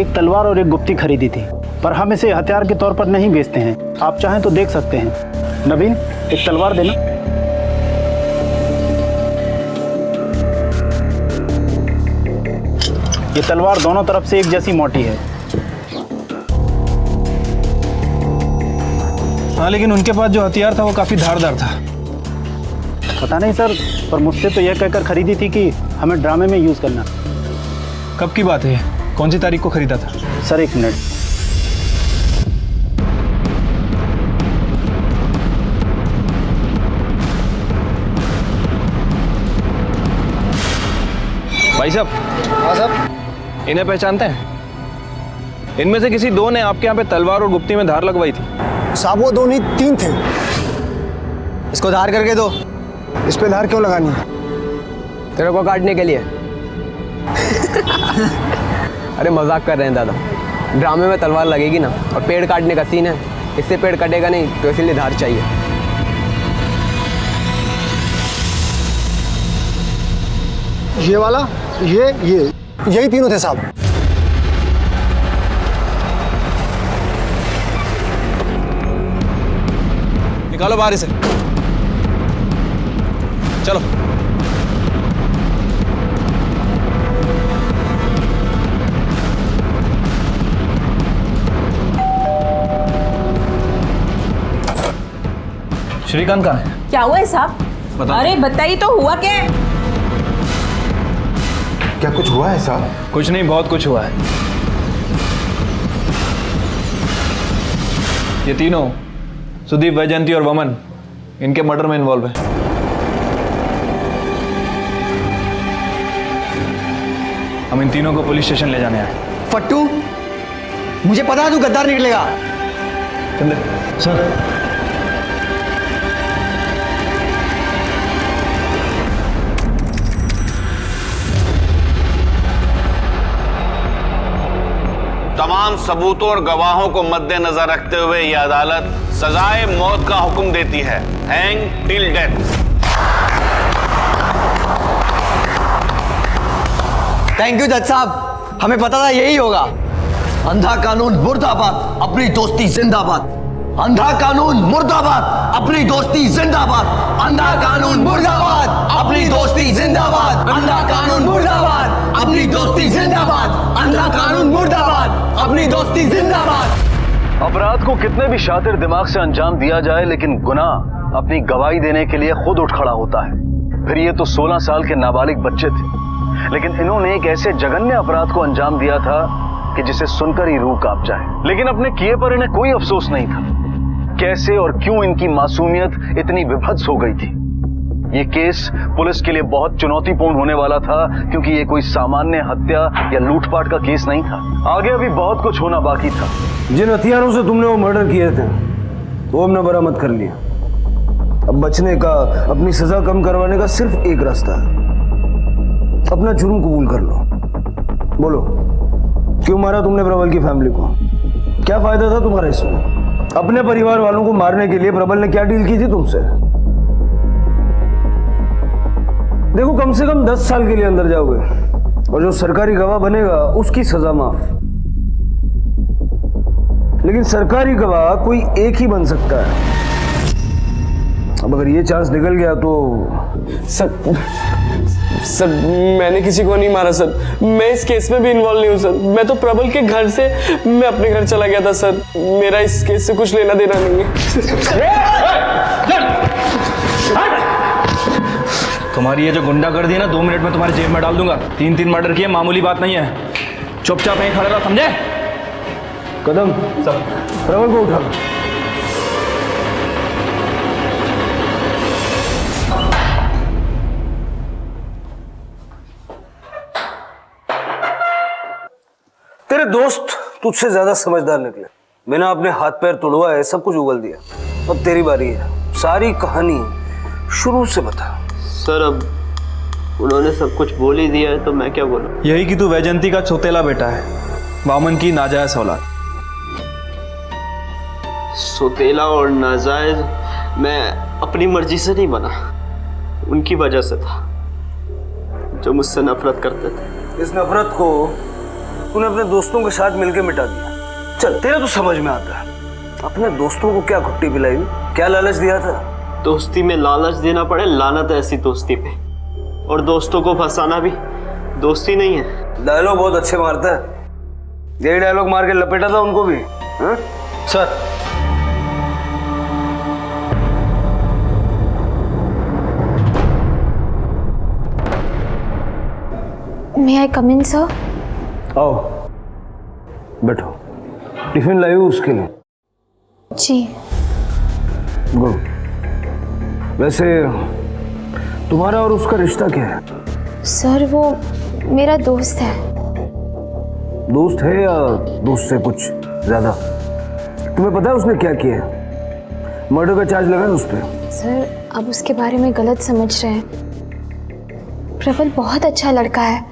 एक तलवार और एक गुप्ती खरीदी थी, पर हम इसे हथियार के तौर पर नहीं बेचते हैं। आप चाहें तो देख सकते हैं। नवीन एक तलवार देना। ये तलवार दोनों तरफ से एक जैसी मोटी है। हाँ लेकिन उनके पास जो हथियार था वो काफी धारदार था। पता नहीं सर, पर मुझसे तो यह कहकर खरीदी थी कि हमें ड्रामे में यूज़ करना। कब की बात है? कौन सी तारीख को खरीदा था? Sir 1 minute. भाई साहब। हाँ साहब। इन्हें पहचानते हैं? इनमें से किसी दो ने आपके यहाँ पे तलवार और गुप्ती में धार लगवाई थी। साहब वो दो नहीं 3 थे। इसको धार करके दो। इस पे धार क्यों लगानी है? तेरे को काटने के लिए। अरे मजाक कर रहे हैं दादा, ड्रामे में तलवार लगेगी ना, और पेड़ काटने का सीन है, इससे पेड़ कटेगा नहीं, तो इसीलिए धार चाहिए। ये वाला, यही तीनों थे साहब। निकालो बाहर इसे। चलो। श्रीकांत कहाँ है? क्या हुआ है साहब? अरे बताइए तो, हुआ क्या है? क्या कुछ हुआ है साहब? कुछ नहीं, बहुत कुछ हुआ है। ये तीनों सुदीप, वैजयंती और वमन इनके मर्डर में इन्वॉल्व है। हम इन तीनों को पुलिस स्टेशन ले जाने आए। फट्टू, मुझे पता है तू गद्दार निकलेगा। सर। तमाम सबूतों और गवाहों को मद्देनजर रखते हुए यह अदालत सजाए मौत का हुक्म देती है, hang till death. Thank you जज साहब, हमें पता था यही होगा। अंधा कानून मुर्दाबाद, अपनी दोस्ती जिंदाबाद। अंधा कानून मुर्दाबाद, अपनी दोस्ती जिंदाबाद। अंधा कानून मुर्दाबाद, अपनी दोस्ती जिंदाबाद। अंधा कानून मुर्दाबाद, अपनी दोस्ती जिंदाबाद। अंधा कानून मुर्दाबाद, अपनी दोस्ती जिंदाबाद। अपराध को कितने भी शातिर दिमाग से अंजाम दिया जाए, लेकिन गुनाह अपनी गवाही देने के लिए खुद उठ खड़ा होता है। फिर ये तो 16 साल के नाबालिग बच्चे थे, लेकिन इन्होंने एक ऐसे जघन्य अपराध को अंजाम दिया था कि जिसे सुनकर ही रूह कांप जाए। लेकिन अपने किए पर इन्हें कोई अफसोस नहीं था। कैसे और क्यों इनकी मासूमियत इतनी विभत्स हो गई थी? ये केस पुलिस के लिए बहुत चुनौतीपूर्ण होने वाला था, क्योंकि ये कोई सामान्य हत्या या लूटपाट का केस नहीं था। आगे अभी बहुत कुछ होना बाकी था। जिन हथियारों से तुमने वो मर्डर किए थे वो हमने बरामद कर लिया। अब बचने का, अपनी सजा कम करवाने का सिर्फ एक रास्ता है, अपना जुर्म कबूल कर लो। बोलो, क्यों मारा तुमने प्रबल की फैमिली को? क्या फायदा था तुम्हारा इसमें? अपने परिवार वालों को मारने के लिए प्रबल ने क्या डील की थी तुमसे? देखो, कम से कम 10 साल के लिए अंदर जाओगे, और जो सरकारी गवाह बनेगा उसकी सजा माफ। लेकिन सरकारी गवाह कोई एक ही बन सकता है। अब अगर ये चांस निकल गया तो सर मैंने किसी को नहीं मारा सर, मैं इस केस में भी इन्वॉल्व नहीं हूँ सर। मैं तो प्रबल के घर से मैं अपने घर चला गया था सर, मेरा इस केस से कुछ लेना देना नहीं है। तुम्हारी ये जो गुंडागर्दी है ना, 2 मिनट में तुम्हारे जेब में डाल दूंगा। 3 मर्डर किए, मामूली बात नहीं है। चुपचाप यहीं खड़ा रहो, समझे? कदम सब प्रबल को उठा लो। तेरे दोस्त तुझसे ज्यादा समझदार निकले। बिना अपने हाथ पैर तुड़वाए सब कुछ उगल दिया। अब तेरी बारी है, सारी कहानी शुरू से बता। सर अब उन्होंने सब कुछ बोल ही दिया है तो मैं क्या बोलूं? यही कि तू वैजयंती का चौतेला बेटा है, वामन की नाजायज औलाद। सौतेला और नाजायज मैं अपनी मर्जी से नहीं बना, उनकी वजह से था, जो मुझसे नफरत करते थे। इस नफरत को तूने अपने दोस्तों के साथ मिलकर मिटा दिया। चल, तेरा तो समझ में आता है। अपने दोस्तों को क्या घुट्टी पिलाई, क्या लालच दिया था? दोस्ती में लालच देना पड़े, लानत है ऐसी दोस्ती पे। और दोस्तों को फंसाना भी दोस्ती नहीं है। डायलॉग बहुत अच्छे मारता है, यही डायलॉग मार के लपेटा था उनको भी। हा? Sir May I come in, sir? आओ बैठो। टिफिन लाई हूँ उसके लिए। जी। गुड। वैसे तुम्हारा और उसका रिश्ता क्या है? सर वो मेरा दोस्त है। दोस्त है या दोस्त से कुछ ज्यादा? तुम्हें पता है उसने क्या किया है? मर्डर का चार्ज लगा है उस पर। सर आप उसके बारे में गलत समझ रहे हैं। प्रबल बहुत अच्छा लड़का है,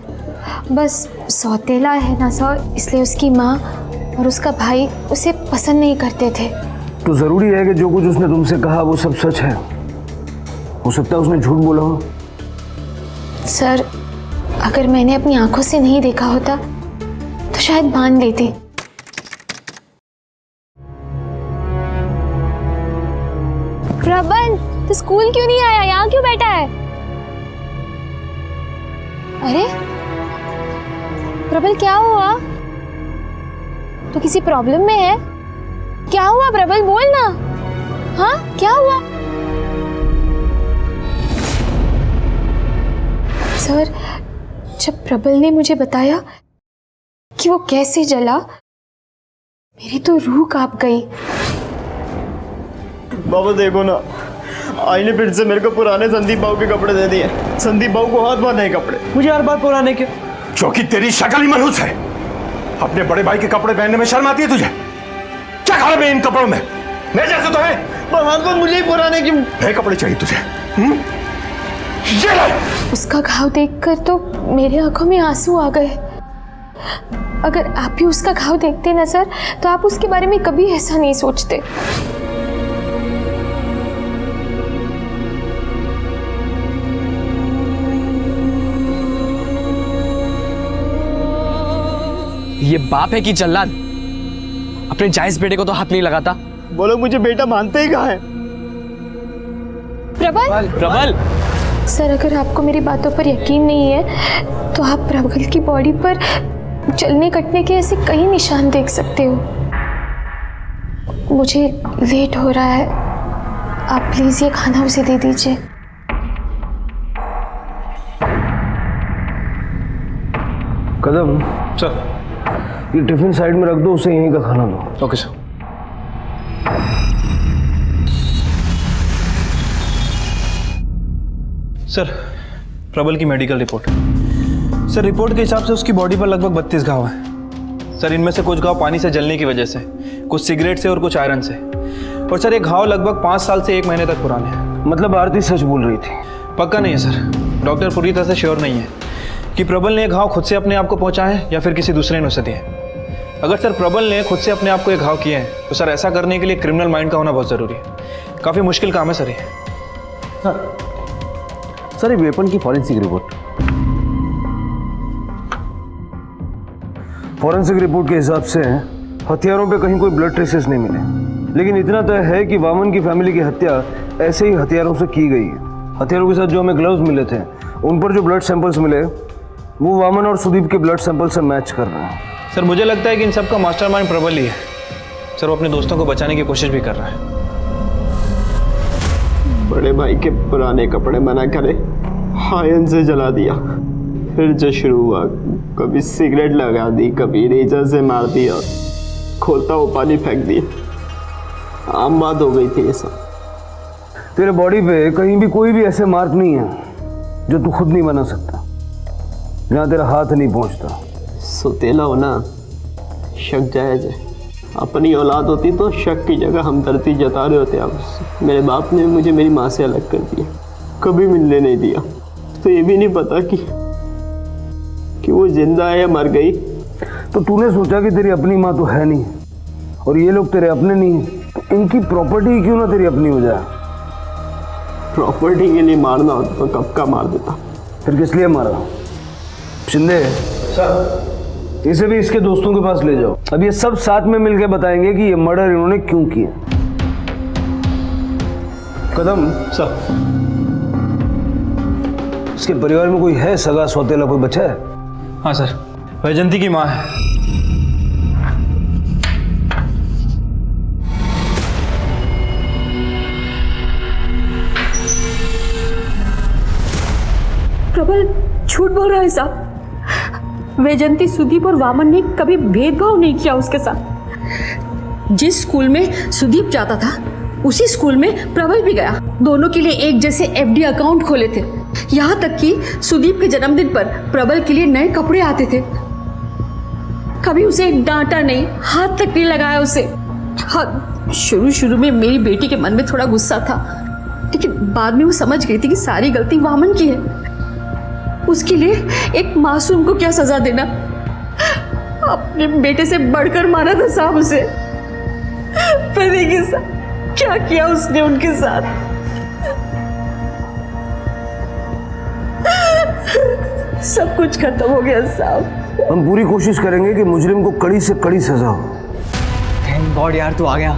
बस सौतेला है ना सर, इसलिए उसकी माँ और उसका भाई उसे पसंद नहीं करते थे। तो जरूरी है कि जो कुछ उसने तुमसे कहा वो सब सच है? हो सकता है उसने झूठ बोला हो। सर अगर मैंने अपनी आंखों से नहीं देखा होता तो शायद मान लेती। प्रबल तो स्कूल क्यों नहीं आया, यहाँ क्यों बैठा है? अरे प्रबल क्या हुआ? तो किसी प्रॉब्लम में है? क्या हुआ प्रबल, बोल ना। हाँ क्या हुआ? सर जब प्रबल ने मुझे बताया कि वो कैसे जला, मेरी तो रूह कांप गई। बाबा देखो ना, आई ने फिर से मेरे को पुराने संदीप बाबू के कपड़े दे दिए। संदीप बाबू को हाथ बार नए कपड़े। मुझे हर बार पुराने क्यों? क्योंकि तेरी शक्ल ही मनहूस है। अपने बड़े भाई के कपड़े पहनने में शर्म आती है तुझे? क्या खराब है इन कपड़ों में? मैं जैसे तो है। भगवान मुझे ही पुराने क्यों? नए कपड़े चाहिए तुझे? ये ले। उसका घाव देखकर तो मेरी आंखों में आंसू आ गए। अगर आप भी उसका घाव देखते ना सर, तो आप उसके बारे में कभी ऐसा नहीं सोचते। ये बाप है कि जल्लाद? अपने जायज बेटे को तो हाथ नहीं लगाता। बोलो मुझे बेटा मानते ही कहाँ है? प्रबल प्रबल सर अगर आपको मेरी बातों पर यकीन नहीं है तो आप प्रबल की बॉडी पर चलने कटने के ऐसे कई निशान देख सकते हो। मुझे लेट हो रहा है, आप प्लीज ये खाना उसे दे दीजिए। कदम सर ये टिफिन साइड में रख दो, उसे यहीं का खाना दो। Okay sir. सर प्रबल की मेडिकल रिपोर्ट। सर रिपोर्ट के हिसाब से उसकी बॉडी पर लगभग 32 घाव हैं। सर इनमें से कुछ घाव पानी से जलने की वजह से, कुछ सिगरेट से और कुछ आयरन से। और सर एक घाव लगभग 5 साल से 1 महीने तक पुराने हैं। मतलब आरती सच बोल रही थी? पक्का नहीं है सर, डॉक्टर पूरी तरह से श्योर नहीं है कि प्रबल ने ये घाव खुद से अपने आप को पहुंचा है या फिर किसी दूसरे ने उसे दिए। अगर सर प्रबल ने खुद से अपने आप को ये घाव किए हैं तो सर ऐसा करने के लिए क्रिमिनल माइंड का होना बहुत ज़रूरी है। काफ़ी मुश्किल काम है सर ये। सर वेपन की फॉरेंसिक रिपोर्ट। फॉरेंसिक रिपोर्ट के हिसाब से हथियारों पे कहीं कोई ब्लड ट्रेसेस नहीं मिले, लेकिन इतना तय है कि वामन की फैमिली की हत्या ऐसे ही हथियारों से की गई है। हथियारों के साथ जो हमें ग्लव्स मिले थे, उन पर जो ब्लड सैंपल्स मिले वो वामन और सुदीप के ब्लड सैंपल से मैच कर रहे हैं। सर मुझे लगता है कि इन सब का मास्टरमाइंड प्रबल ही है। सर वो अपने दोस्तों को बचाने की कोशिश भी कर रहा है। बड़े भाई के पुराने कपड़े बना करे आयन से जला दिया, फिर जो शुरू हुआ, कभी सिगरेट लगा दी, कभी रेजर से मार दिया, खोलता वो पानी फेंक दिया। आम बात हो गई थी ये सब। तेरे बॉडी पे कहीं भी कोई भी ऐसे मार्क नहीं है जो तू खुद नहीं बना सकता, जहाँ तेरा हाथ नहीं पहुँचता। सुतेला होना शक जायज है। अपनी औलाद होती तो शक की जगह हमदर्दी जता रहे होते आप। मेरे बाप ने मुझे मेरी माँ से अलग कर दिया, कभी मिलने नहीं दिया। तो ये भी नहीं पता कि वो जिंदा है या मर गई। तो तूने सोचा कि तेरी अपनी माँ तो है नहीं और ये लोग तेरे अपने नहीं है, तो इनकी प्रॉपर्टी क्यों ना तेरी अपनी हो जाए? प्रॉपर्टी के लिए मारना होता तो कब का मार देता। फिर किस लिए मारा? शिंदे सर इसे भी इसके दोस्तों के पास ले जाओ। अब ये सब साथ में मिलकर बताएंगे कि ये मर्डर इन्होंने क्यों किया। कदम सर इसके परिवार में कोई है सगा सौतेला, कोई बचा है? हाँ सर, वैजंती की माँ है। प्रबल झूठ बोल रहा है साहब। वैजंती, सुदीप और वामन ने कभी भेदभाव नहीं किया उसके साथ। जिस स्कूल में सुदीप जाता था उसी स्कूल में प्रबल भी गया। दोनों के लिए एक जैसे एफडी अकाउंट खोले थे। यहाँ तक कि सुदीप के जन्मदिन पर प्रबल के लिए नए कपड़े आते थे। कभी उसे डांटा नहीं, हाथ तक नहीं लगाया उसे। हाँ, शुरू में मेरी बेटी के मन में थोड़ा गुस्सा था, लेकिन बाद में वो समझ गई थी कि सारी गलती वामन की है। उसके लिए एक मासूम को क्या सजा देना। अपने बेटे से बढ़कर मारा था साहब उसे। पर देखिए साहब क्या किया उसने उनके साथ। सब कुछ खत्म हो गया साहब। हम पूरी कोशिश करेंगे कि मुजरिम को कड़ी से कड़ी सजा हो। थैंक गॉड यार तू आ गया,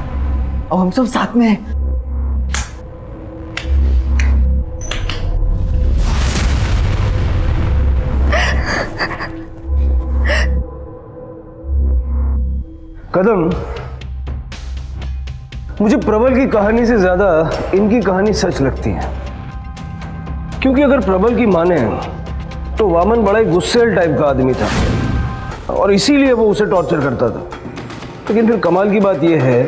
अब हम सब साथ में हैं। कदम, मुझे प्रबल की कहानी से ज्यादा इनकी कहानी सच लगती है, क्योंकि अगर प्रबल की माने तो वामन बड़ा ही गुस्सेल टाइप का आदमी था और इसीलिए वो उसे टॉर्चर करता था। लेकिन फिर कमाल की बात यह है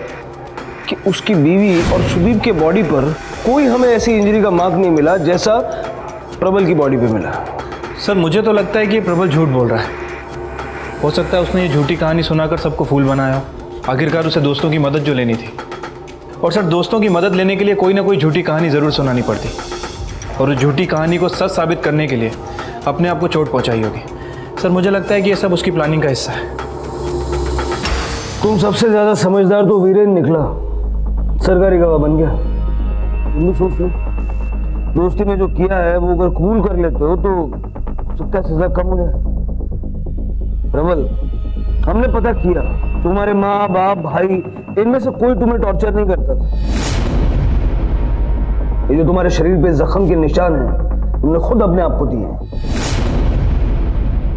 कि उसकी बीवी और सुदीप के बॉडी पर कोई हमें ऐसी इंजरी का मार्क नहीं मिला जैसा प्रबल की बॉडी पे मिला। सर मुझे तो लगता है कि ये प्रबल झूठ बोल रहा है। हो सकता है उसने ये झूठी कहानी सुनाकर सबको फूल बनाया हो। आखिरकार उसे दोस्तों की मदद जो लेनी थी, और सर दोस्तों की मदद लेने के लिए कोई ना कोई झूठी कहानी ज़रूर सुनानी पड़ती, और उस झूठी कहानी को सच साबित करने के लिए अपने आप को चोट पहुंचाई होगी। सर मुझे लगता है कि ये सब उसकी प्लानिंग का हिस्सा है। तुम सबसे ज्यादा समझदार तो वीरेन निकला, सरकारी गवाह बन गया। तुम भी सोच लो, दोस्ती में जो किया है वो अगर कबूल कर लेते हो तो सकता है सजा कम हो जाए। प्रबल, हमने पता किया तुम्हारे माँ बाप भाई इनमें से कोई तुम्हें टॉर्चर नहीं करता था। ये जो तुम्हारे शरीर पे जख्म के निशान हैं तुमने खुद अपने आप को दिए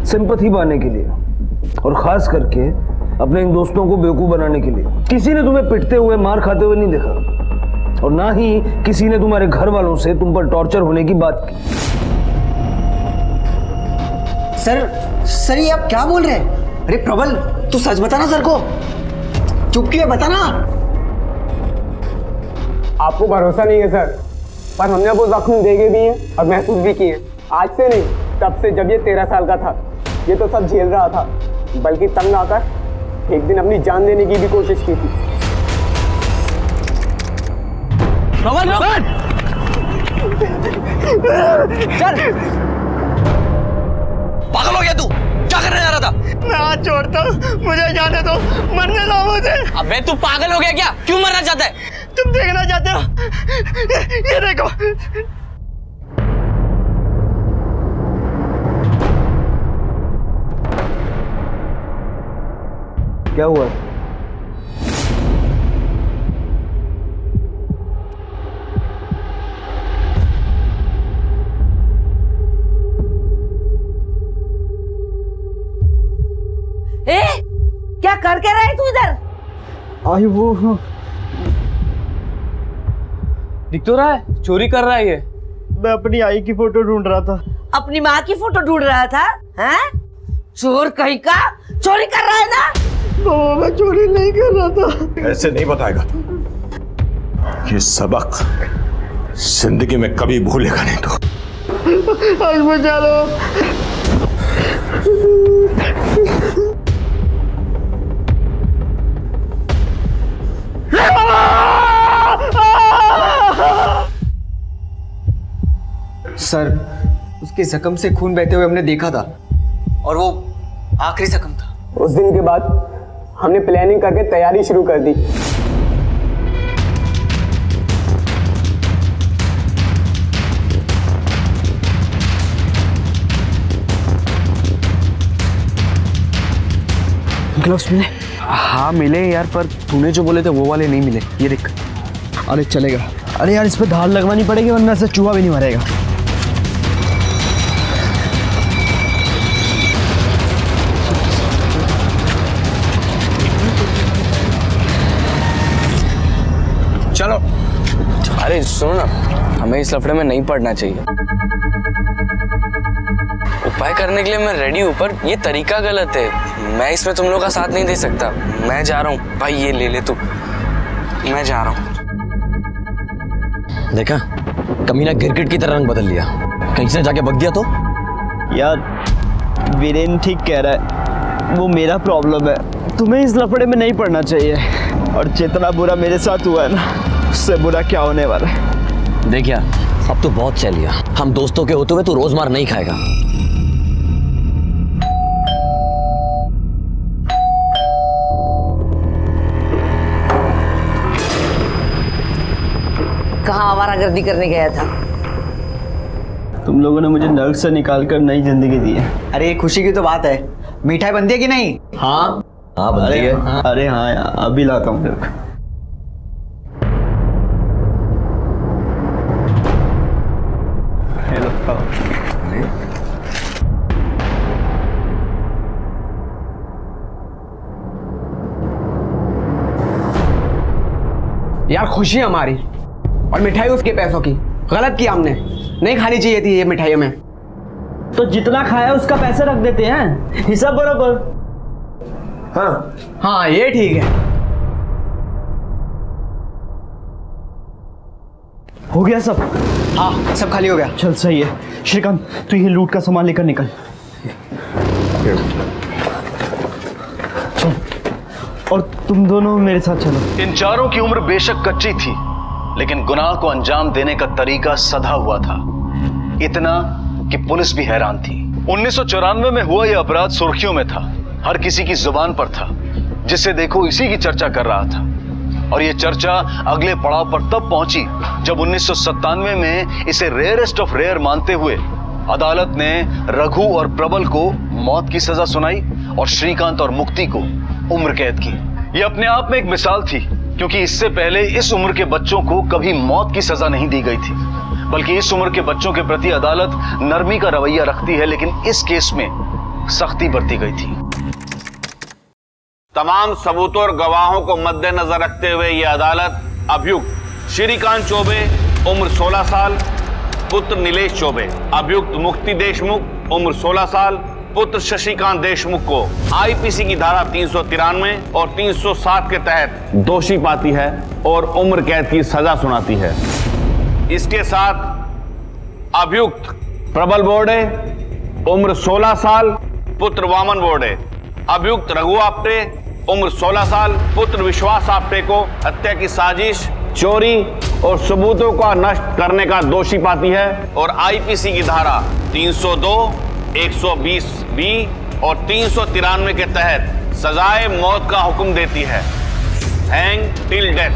सिंपैथी पाने के लिए, और खास करके अपने इन दोस्तों को बेवकूफ बनाने के लिए। किसी ने तुम्हें पिटते हुए मार खाते हुए नहीं देखा, और ना ही किसी ने तुम्हारे घर वालों से तुम पर टॉर्चर होने की बात की। सर ये आप क्या बोल रहे हैं? अरे प्रबल तू सच बता ना सर को, चुप क्यों है बता ना। आपको भरोसा नहीं है सर, पर हमने वो जख्म देखे भी हैं और महसूस भी किए। आज से नहीं, तब से जब ये 13 साल का था। ये तो सब झेल रहा था, बल्कि तंग आकर एक दिन अपनी जान देने की भी कोशिश की थी। प्रबल चल, पागल हो गया तू? क्या करने जा रहा था? मैं हाथ छोड़ता हूँ, मुझे जाने दो, मरने दो मुझे। अबे तू पागल हो गया क्या? क्यों मरना चाहता है? तुम देखना चाहते हो? ये देखो। क्या हुआ? ए, क्या करके रहा है तू इधर? आई वो दिख तो रहा है चोरी कर रहा है ये। मैं अपनी आई की फोटो ढूंढ रहा था। अपनी माँ की फोटो ढूंढ रहा था? हैं? चोर कहीं का, चोरी कर रहा है ना? मैं चोरी नहीं कर रहा था। ऐसे नहीं बताएगा तू। ये सबक जिंदगी में कभी भूलेगा नहीं तू। आज बचा लो। सर उसके जख्म से खून बहते हुए हमने देखा था, और वो आखिरी जख्म था। उस दिन के बाद हमने प्लानिंग करके तैयारी शुरू कर दी। ग्लव्स मिले? हाँ मिले यार, पर तूने जो बोले थे वो वाले नहीं मिले। ये देख। अरे चलेगा। अरे यार इस पे धार लगवानी पड़ेगी वरना से चूहा भी नहीं मरेगा। चलो। अरे सुनो ना, हमें इस लफड़े में नहीं पड़ना चाहिए। उपाय करने के लिए मैं रेडी हूँ, पर ये तरीका गलत है। मैं इसमें तुम लोगों का साथ नहीं दे सकता। मैं जा रहा हूँ भाई, ये ले ले तू। मैं जा रहा हूँ। देखा, कमीना गिरगिट की तरह रंग बदल लिया। कहीं से जाके बग गया तो? यार वीरेन ठीक कह रहा है, वो मेरा प्रॉब्लम है, तुम्हें इस लफड़े में नहीं पड़ना चाहिए। और जितना बुरा मेरे साथ हुआ है ना, उससे बुरा क्या होने वाला है। देख यार, अब तो बहुत सह लिया। हम दोस्तों के होते हुए तू रोज मार नहीं खाएगा। कहाँ आवारागर्दी करने गया था? तुम लोगों ने मुझे नर्क से निकालकर नई जिंदगी दी है। अरे खुशी की तो बात है, मिठाई बनती है कि नहीं? हाँ हाँ बनती है। अरे हाँ यार, अभी लाता हूँ। हेलो। यार खुशी हमारी और मिठाई उसके पैसों की। गलत किया हमने, नहीं खानी चाहिए थी ये मिठाई हमें। तो जितना खाया उसका पैसे रख देते हैं, हिसाब बराबर। हाँ ये ठीक है। हो गया सब? हाँ सब खाली हो गया। चल सही है। श्रीकांत तू ये लूट का सामान लेकर निकल। चल, और तुम दोनों मेरे साथ चलो। इन चारों की उम्र बेशक कच्ची थी, लेकिन गुनाह को अंजाम देने का तरीका सधा हुआ था। इतना कि पुलिस भी हैरान थी। 1994 में हुआ यह अपराध सुर्खियों में था, हर किसी की जुबान पर था, जिसे देखो इसी की चर्चा कर रहा था। और यह चर्चा अगले पड़ाव पर तब पहुंची जब 1997 में इसे रेयरेस्ट ऑफ रेयर मानते हुए अदालत ने रघु और प्रबल को मौत की सजा सुनाई और श्रीकांत और मुक्ति को उम्र कैद की। यह अपने आप में एक मिसाल थी, क्योंकि इससे पहले इस उम्र के बच्चों को कभी मौत की सजा नहीं दी गई थी, बल्कि इस उम्र के बच्चों के प्रति अदालत नरमी का रवैया रखती है, लेकिन इस केस में सख्ती बरती गई थी। तमाम सबूतों और गवाहों को मद्देनजर रखते हुए यह अदालत अभियुक्त श्रीकांत चौबे उम्र 16 साल पुत्र नीलेश चौबे, अभियुक्त मुक्ति देशमुख उम्र 16 साल पुत्र शशिकांत देशमुख को आईपीसी की धारा 393 और 307 के तहत दोषी पाती है और उम्र कैद की सजा सुनाती है। इसके साथ अभियुक्त प्रबल बोर्डे उम्र 16 साल पुत्र वामन बोर्डे, अभियुक्त रघु आप्टे उम्र 16 साल पुत्र विश्वास आप्टे को हत्या की साजिश, चोरी और सबूतों का नष्ट करने का दोषी पाती है और आईपीसी की धारा 302, 120 बी और 393 के तहत सजाए मौत का हुक्म देती है। Hang till death.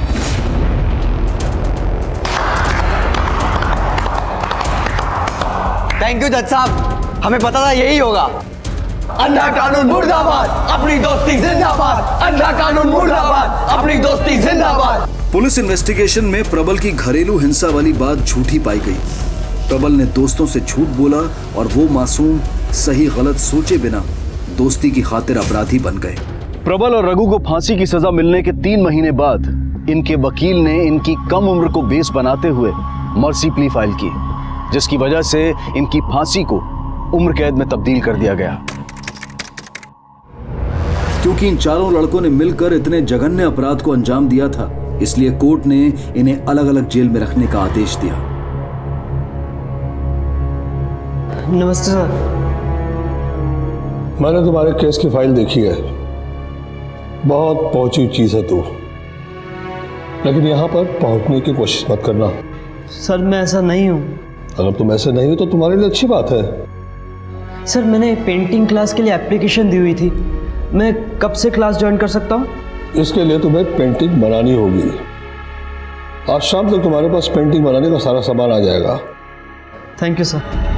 Thank you जज साहब, हमें पता था यही होगा। अंधा कानून मुर्दाबाद, अपनी दोस्ती जिंदाबाद। अंधा कानून मुर्दाबाद, अपनी दोस्ती जिंदाबाद। पुलिस इन्वेस्टिगेशन में प्रबल की घरेलू हिंसा वाली बात झूठी पाई गई। प्रबल ने दोस्तों से झूठ बोला और वो मासूम सही गलत सोचे बिना दोस्ती की खातिर अपराधी बन गए। प्रबल और रघु को फांसी की सजा मिलने के 3 महीने बाद इनके वकील ने इनकी कम उम्र को बेस बनाते हुए मर्सी प्ली फाइल की, जिसकी वजह से इनकी फांसी को उम्र कैद में तब्दील कर दिया गया। क्योंकि इन चारों लड़कों ने मिलकर इतने जघन्य अपराध को अंजाम दिया था, इसलिए कोर्ट ने इन्हें अलग अलग जेल में रखने का आदेश दिया। नमस्ते सर। मैंने तुम्हारे केस की फाइल देखी है, बहुत पहुंची चीज है तू, लेकिन यहां पर पहुंचने की कोशिश मत करना। सर मैं ऐसा नहीं हूं। अगर तुम ऐसे नहीं हो तो तुम्हारे लिए अच्छी बात है। सर मैंने पेंटिंग क्लास के लिए एप्लीकेशन दी हुई थी, मैं कब से क्लास ज्वाइन कर सकता हूं? इसके लिए तुम्हें पेंटिंग बनानी होगी। आज शाम तक तुम्हारे पास पेंटिंग बनाने का सारा सामान आ जाएगा। Thank you sir.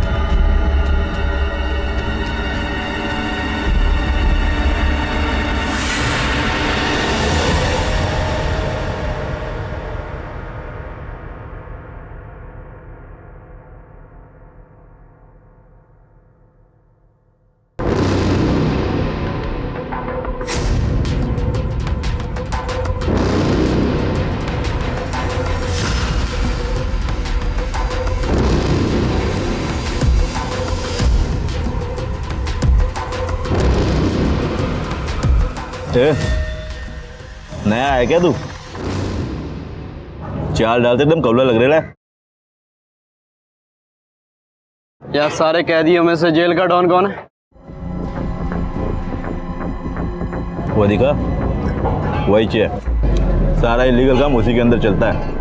नया है क्या तू? चाल डालते एकदम कौला लग रहा है। यार सारे कैदियों में से जेल का डॉन कौन है? वो दिखा, वही चाहिए। सारा इलीगल काम उसी के अंदर चलता है।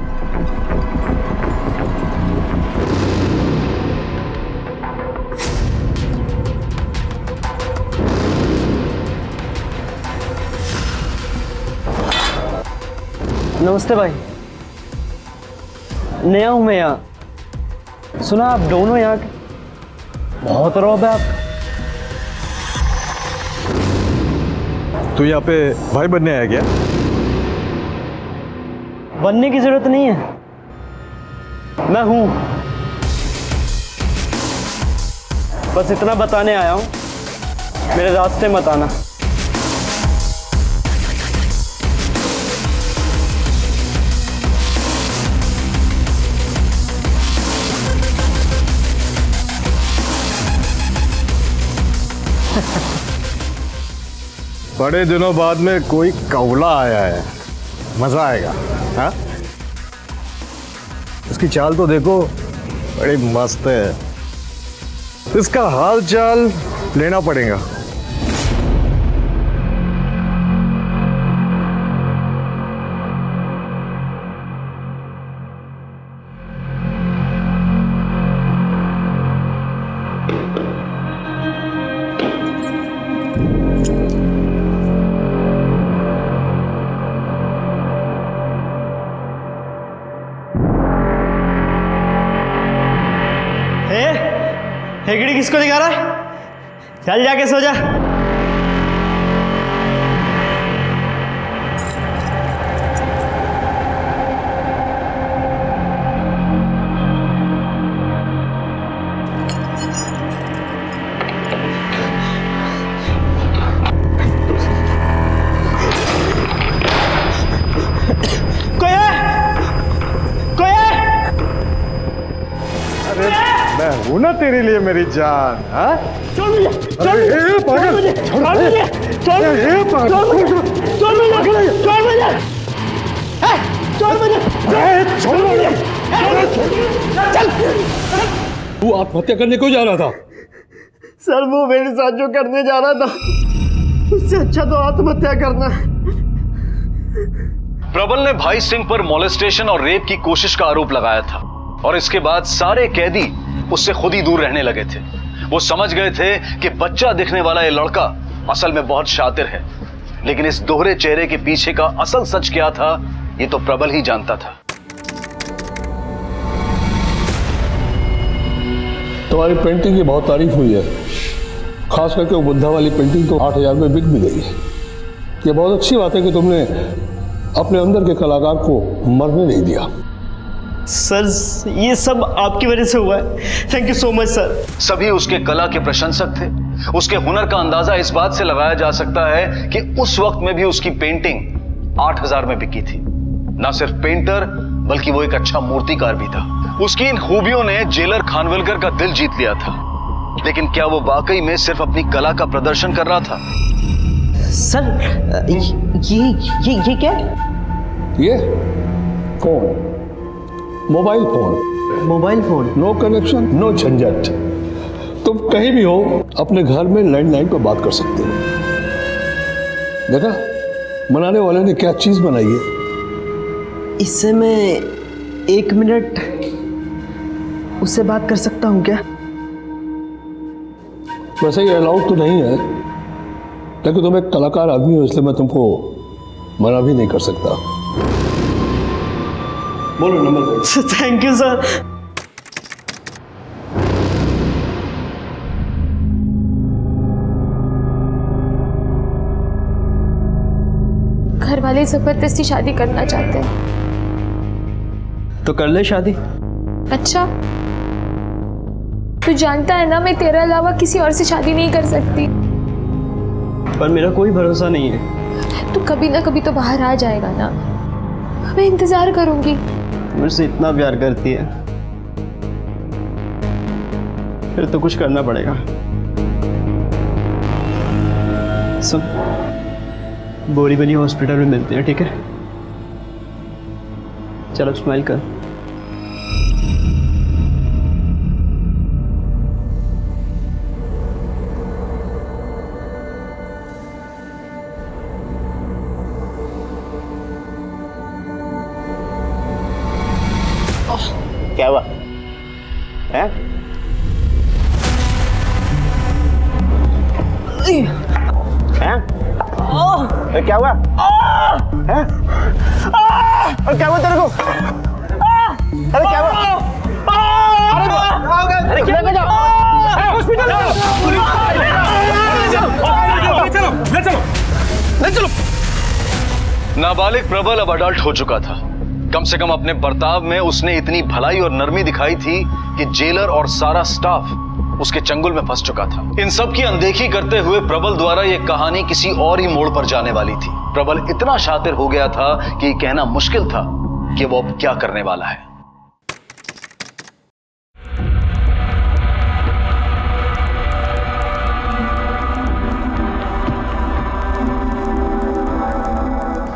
नमस्ते भाई, नया हूं मैं यहाँ। सुना आप दोनों यहाँ के, बहुत रौब है आप। तू यहाँ पे भाई बनने आया क्या? बनने की जरूरत नहीं है, मैं हूं। बस इतना बताने आया हूं, मेरे रास्ते मत आना। बड़े दिनों बाद में कोई कौला आया है, मजा आएगा। हाँ, इसकी चाल तो देखो, बड़ी मस्त है। इसका हाल चाल लेना पड़ेगा। हेगड़ी किसको दिखा रहा है? चल जाके सो जा। मैं हूं ना तेरे लिए मेरी जान। हाँ? छोड़ मुझे, छोड़ मुझे, छोड़ मुझे, छोड़ मुझे, छोड़ मुझे, छोड़ मुझे, छोड़ मुझे, छोड़ मुझे, छोड़ मुझे, छोड़ मुझे, चल। तू आत्महत्या करने क्यों जा रहा था? सर वो मेरे साथ जो करने जा रहा था, उससे अच्छा तो आत्महत्या करना। प्रबल ने भाई सिंह पर मॉलेस्टेशन और रेप की कोशिश का आरोप लगाया था और इसके बाद सारे कैदी उससे खुद ही दूर रहने लगे थे। वो समझ गए थे कि बच्चा दिखने वाला ये लड़का असल में बहुत शातिर है, लेकिन इस दोहरे चेहरे के पीछे का असल सच क्या था ये तो प्रबल ही जानता था। तुम्हारी पेंटिंग की बहुत तारीफ हुई है, खास करके वो बुद्धा वाली पेंटिंग तो 8,000 में बिक भी गई है। ये बहुत अच्छी बात है कि तुमने अपने अंदर के कलाकार को मरने नहीं दिया। सर ये सब आपकी वजह से हुआ है। Thank you so much sir. सभी उसके कला के प्रशंसक थे। उसके हुनर का अंदाजा इस बात से लगाया जा सकता है कि उस वक्त में भी उसकी पेंटिंग 8,000 में बिकी थी। ना सिर्फ पेंटर बल्कि वो एक अच्छा मूर्तिकार भी था। उसकी इन खूबियों ने जेलर खानविलकर का दिल जीत लिया था, लेकिन क्या वो वाकई में सिर्फ अपनी कला का प्रदर्शन कर रहा था? सर ये क्या? ये phone, mobile phone. Mobile phone, no connection, no झंझट। तुम कहीं भी हो अपने घर में लैंडलाइन पर बात कर सकते हो। देखा बनाने वाले ने क्या चीज बनाई है। इससे मैं 1 मिनट उससे बात कर सकता हूँ क्या? वैसे ये अलाउड तो नहीं है, लेकिन तुम एक कलाकार आदमी हो इसलिए मैं तुमको मना भी नहीं कर सकता। बोलो नंबर बोलो। Thank you sir. घर वाले जबरदस्ती शादी करना चाहते हैं। तो कर ले शादी। अच्छा, तू जानता है ना मैं तेरे अलावा किसी और से शादी नहीं कर सकती। पर मेरा कोई भरोसा नहीं है। तू कभी ना कभी तो बाहर आ जाएगा ना, मैं इंतजार करूंगी। मुझसे इतना प्यार करती है, फिर तो कुछ करना पड़ेगा। सुन, बोरीवली हॉस्पिटल में मिलते हैं, ठीक है? चलो स्माइल कर। क्या हुआ है? क्या हुआ है? क्या हुआ तेरे को? अरे क्या हुआ? अरे क्या चलो। नाबालिग प्रबल अब अडल्ट हो चुका था। कम से कम अपने बर्ताव में उसने इतनी भलाई और नरमी दिखाई थी कि जेलर और सारा स्टाफ उसके चंगुल में फंस चुका था। इन सब की अनदेखी करते हुए प्रबल द्वारा यह कहानी किसी और ही मोड़ पर जाने वाली थी। प्रबल इतना शातिर हो गया था कि यह कहना मुश्किल था कि वो अब क्या करने वाला है।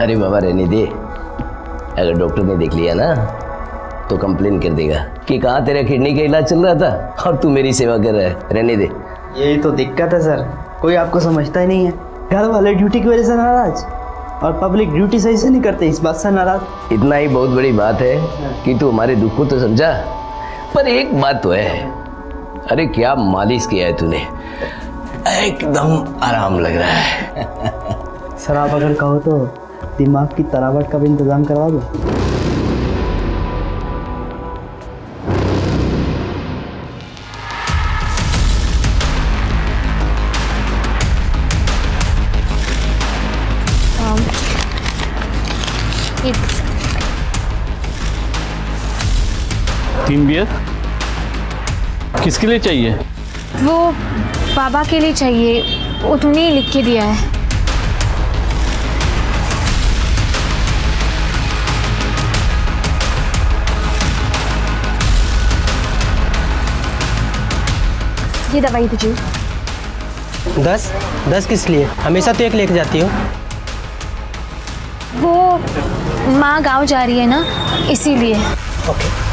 अरे बाबा रहने दे, अगर डॉक्टर ने देख लिया ना तो कंप्लेन कर देगा कि कहाँ तेरा किडनी का इलाज चल रहा था और तू मेरी सेवा कर रहा है। रहने दे। यही तो दिक्कत है सर, कोई आपको समझता ही नहीं है। घर वाले ड्यूटी की वजह से नाराज और पब्लिक ड्यूटी सही से नहीं करते, इस बात से नाराज। इतना ही बहुत बड़ी बात है कि तू हमारे दुख को तो समझा, पर एक बात तो है, अरे क्या मालिश किया है तूने, एकदम आराम लग रहा है। सर आप अगर कहो तो दिमाग की तरावट का भी इंतजाम करवा दो। तीन बियर किसके लिए चाहिए? वो बाबा के लिए चाहिए, उन्होंने ही लिख के दिया है। ये दवाई दीजिए। 10 किस लिए? हमेशा तो एक लेके जाती हो। वो माँ गाँव जा रही है ना, इसीलिए। ओके।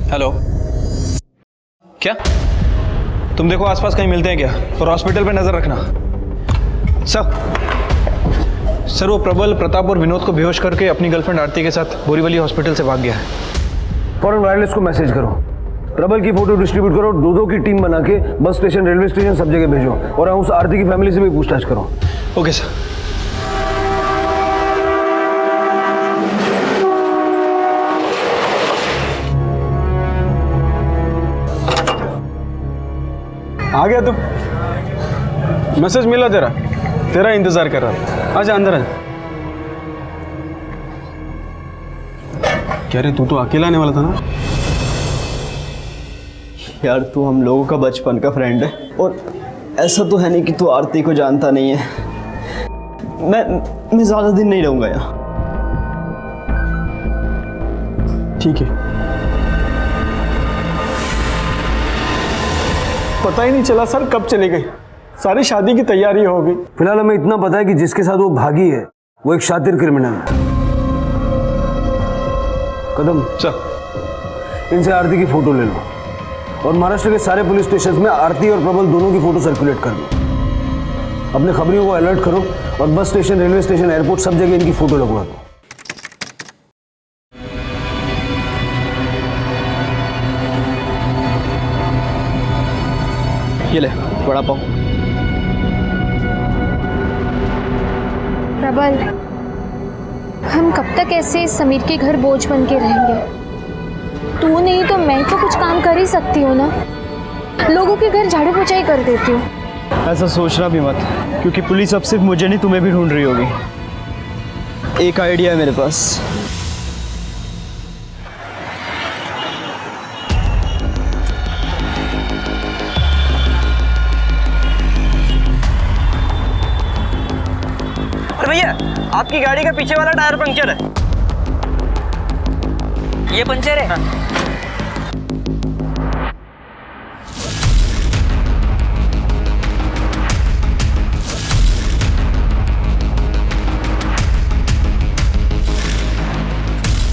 हेलो, क्या तुम देखो आसपास कहीं मिलते हैं क्या, और हॉस्पिटल पे नजर रखना। सर वो प्रबल प्रताप और विनोद को बेहोश करके अपनी गर्लफ्रेंड आरती के साथ बोरीवली हॉस्पिटल से भाग गया है। फौरन वायरलेस को मैसेज करो, प्रबल की फोटो डिस्ट्रीब्यूट करो, दो की टीम बना के बस स्टेशन, रेलवे स्टेशन सब जगह भेजो, और उस आरती की फैमिली से भी पूछताछ करो। Okay sir. आ गया तू? मैसेज मिला तेरा इंतजार कर रहा था। आजा अंदर आजा। क्या रे, तू तो अकेला आने वाला था ना? यार तू हम लोगों का बचपन का फ्रेंड है, और ऐसा तो है नहीं कि तू आरती को जानता नहीं है। मैं ज्यादा दिन नहीं रहूंगा यहाँ। ठीक है। पता ही नहीं चला सर कब चली गई, सारी शादी की तैयारी हो गई। फिलहाल हमें इतना पता है कि जिसके साथ वो भागी है वो एक शातिर क्रिमिनल है। कदम सर, इनसे आरती की फोटो ले लो और महाराष्ट्र के सारे पुलिस स्टेशन में आरती और प्रबल दोनों की फोटो सर्कुलेट कर दो। अपने खबरियों को अलर्ट करो और bus station, railway station, airport सब जगह इनकी फोटो लगवा दो। वड़ा पाव। प्रबल, हम कब तक ऐसे समीर के घर बोझ बन के रहेंगे? तू नहीं तो मैं तो कुछ काम कर ही सकती हूँ ना। लोगों के घर झाड़ू पोछा ही कर देती हूँ। ऐसा सोचना भी मत, क्योंकि पुलिस अब सिर्फ मुझे नहीं तुम्हें भी ढूंढ रही होगी। एक आइडिया है मेरे पास। अरे भैया, आपकी गाड़ी का पीछे वाला टायर पंक्चर है। ये पंक्चर है? हाँ।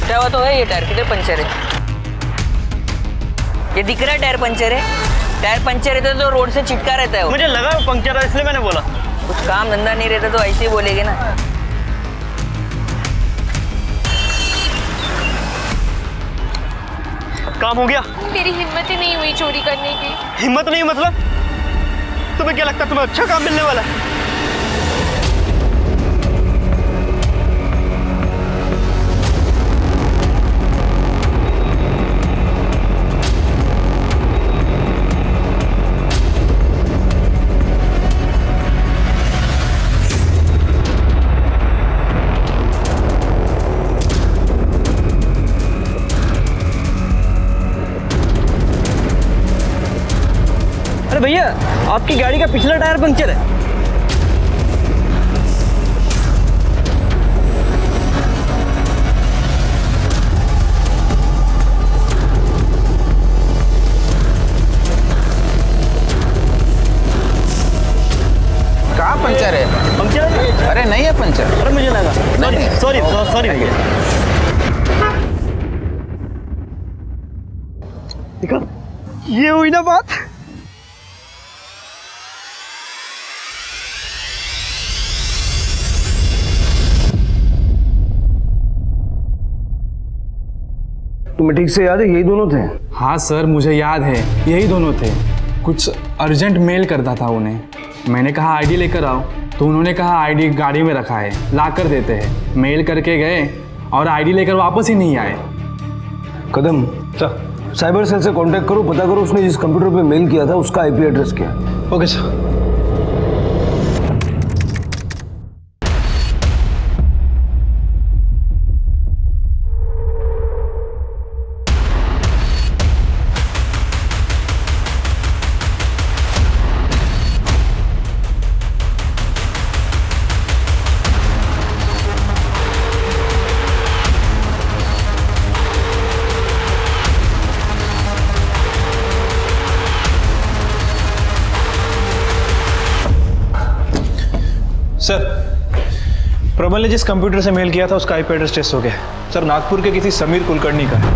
क्या हुआ तो है ये टायर किधर पंक्चर है? ये दिख रहा है टायर पंक्चर है। टायर पंक्चर रहता तो रोड से चिटका रहता है वो। मुझे लगा वो पंक्चर है इसलिए मैंने बोला। कुछ काम धंधा नहीं रहता तो ऐसे ही बोलेगे ना। काम हो गया? मेरी हिम्मत ही नहीं हुई चोरी करने की। हिम्मत नहीं मतलब? तुम्हें क्या लगता है तुम्हें अच्छा काम मिलने वाला है? भैया, आपकी गाड़ी का पिछला टायर पंक्चर है। कहाँ पंचर है? पंक्चर है? अरे नहीं है पंचर। अरे मुझे लगा। सॉरी भैया। देखा, ये हुई ना बात। तुम्हें ठीक से याद है यही दोनों थे? हाँ सर, मुझे याद है यही दोनों थे। कुछ अर्जेंट मेल करता था उन्हें। मैंने कहा आईडी लेकर आओ, तो उन्होंने कहा आईडी गाड़ी में रखा है, ला कर देते हैं। मेल करके गए और आईडी लेकर वापस ही नहीं आए। कदम, साइबर सेल से कांटेक्ट करो, पता करो उसने जिस कंप्यूटर पे मेल किया था उसका आईपी एड्रेस क्या है। Okay sir. सर, प्रबल ने जिस कंप्यूटर से मेल किया था उसका आईपी एड्रेस टेस्ट हो गया। सर, नागपुर के किसी समीर कुलकर्णी का है।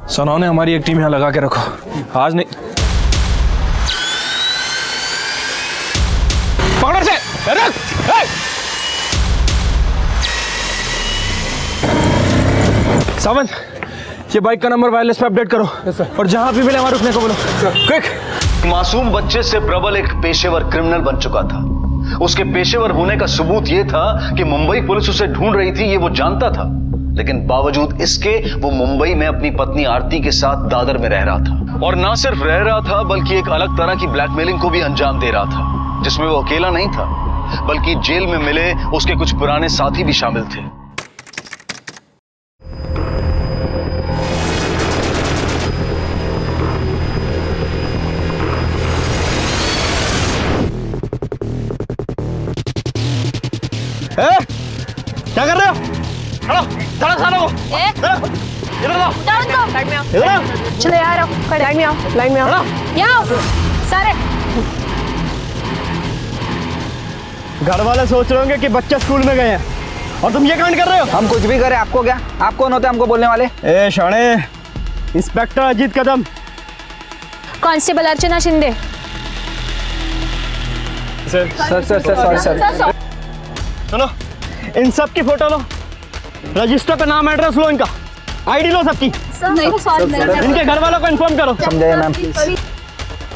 सनौ ने हमारी एक टीम यहां लगा के रखो। आज नहीं पकड़ से सावंत, ये बाइक का नंबर वायरलेस पे अपडेट करो। और जहां भी मिले वहां रुकने को बोलो। क्विक। मासूम बच्चे से प्रबल एक पेशेवर क्रिमिनल बन चुका था। उसके पेशेवर होने का सबूत यह था कि मुंबई पुलिस उसे ढूंढ रही थी, ये वो जानता था। लेकिन बावजूद इसके वो मुंबई में अपनी पत्नी आरती के साथ दादर में रह रहा था। और ना सिर्फ रह रहा था बल्कि एक अलग तरह की ब्लैकमेलिंग को भी अंजाम दे रहा था, जिसमें वो अकेला नहीं था बल्कि जेल में मिले उसके कुछ पुराने साथी भी शामिल थे। क्या कर रहे हो? चलो सालों को इधर आओ। इधर आओ। चलो यार, लाइन में आओ, लाइन में आओ, यहाँ आओ सारे। घर वाले सोच रहे होंगे कि बच्चे स्कूल में गए हैं और तुम ये कांड कर रहे हो। हम कुछ भी करें आपको क्या? आप कौन होते हैं हमको बोलने वाले? ए शाणे, inspector Ajit Kadam. Constable Archana Shinde. Sir sir sir sir sorry sir. सुनो, इन सब की फोटो लो, रजिस्टर पे नाम एड्रेस लो, इनका आईडी लो सबकी। इनके घर वालों को इन्फॉर्म करो। समझाइए मैम प्लीज।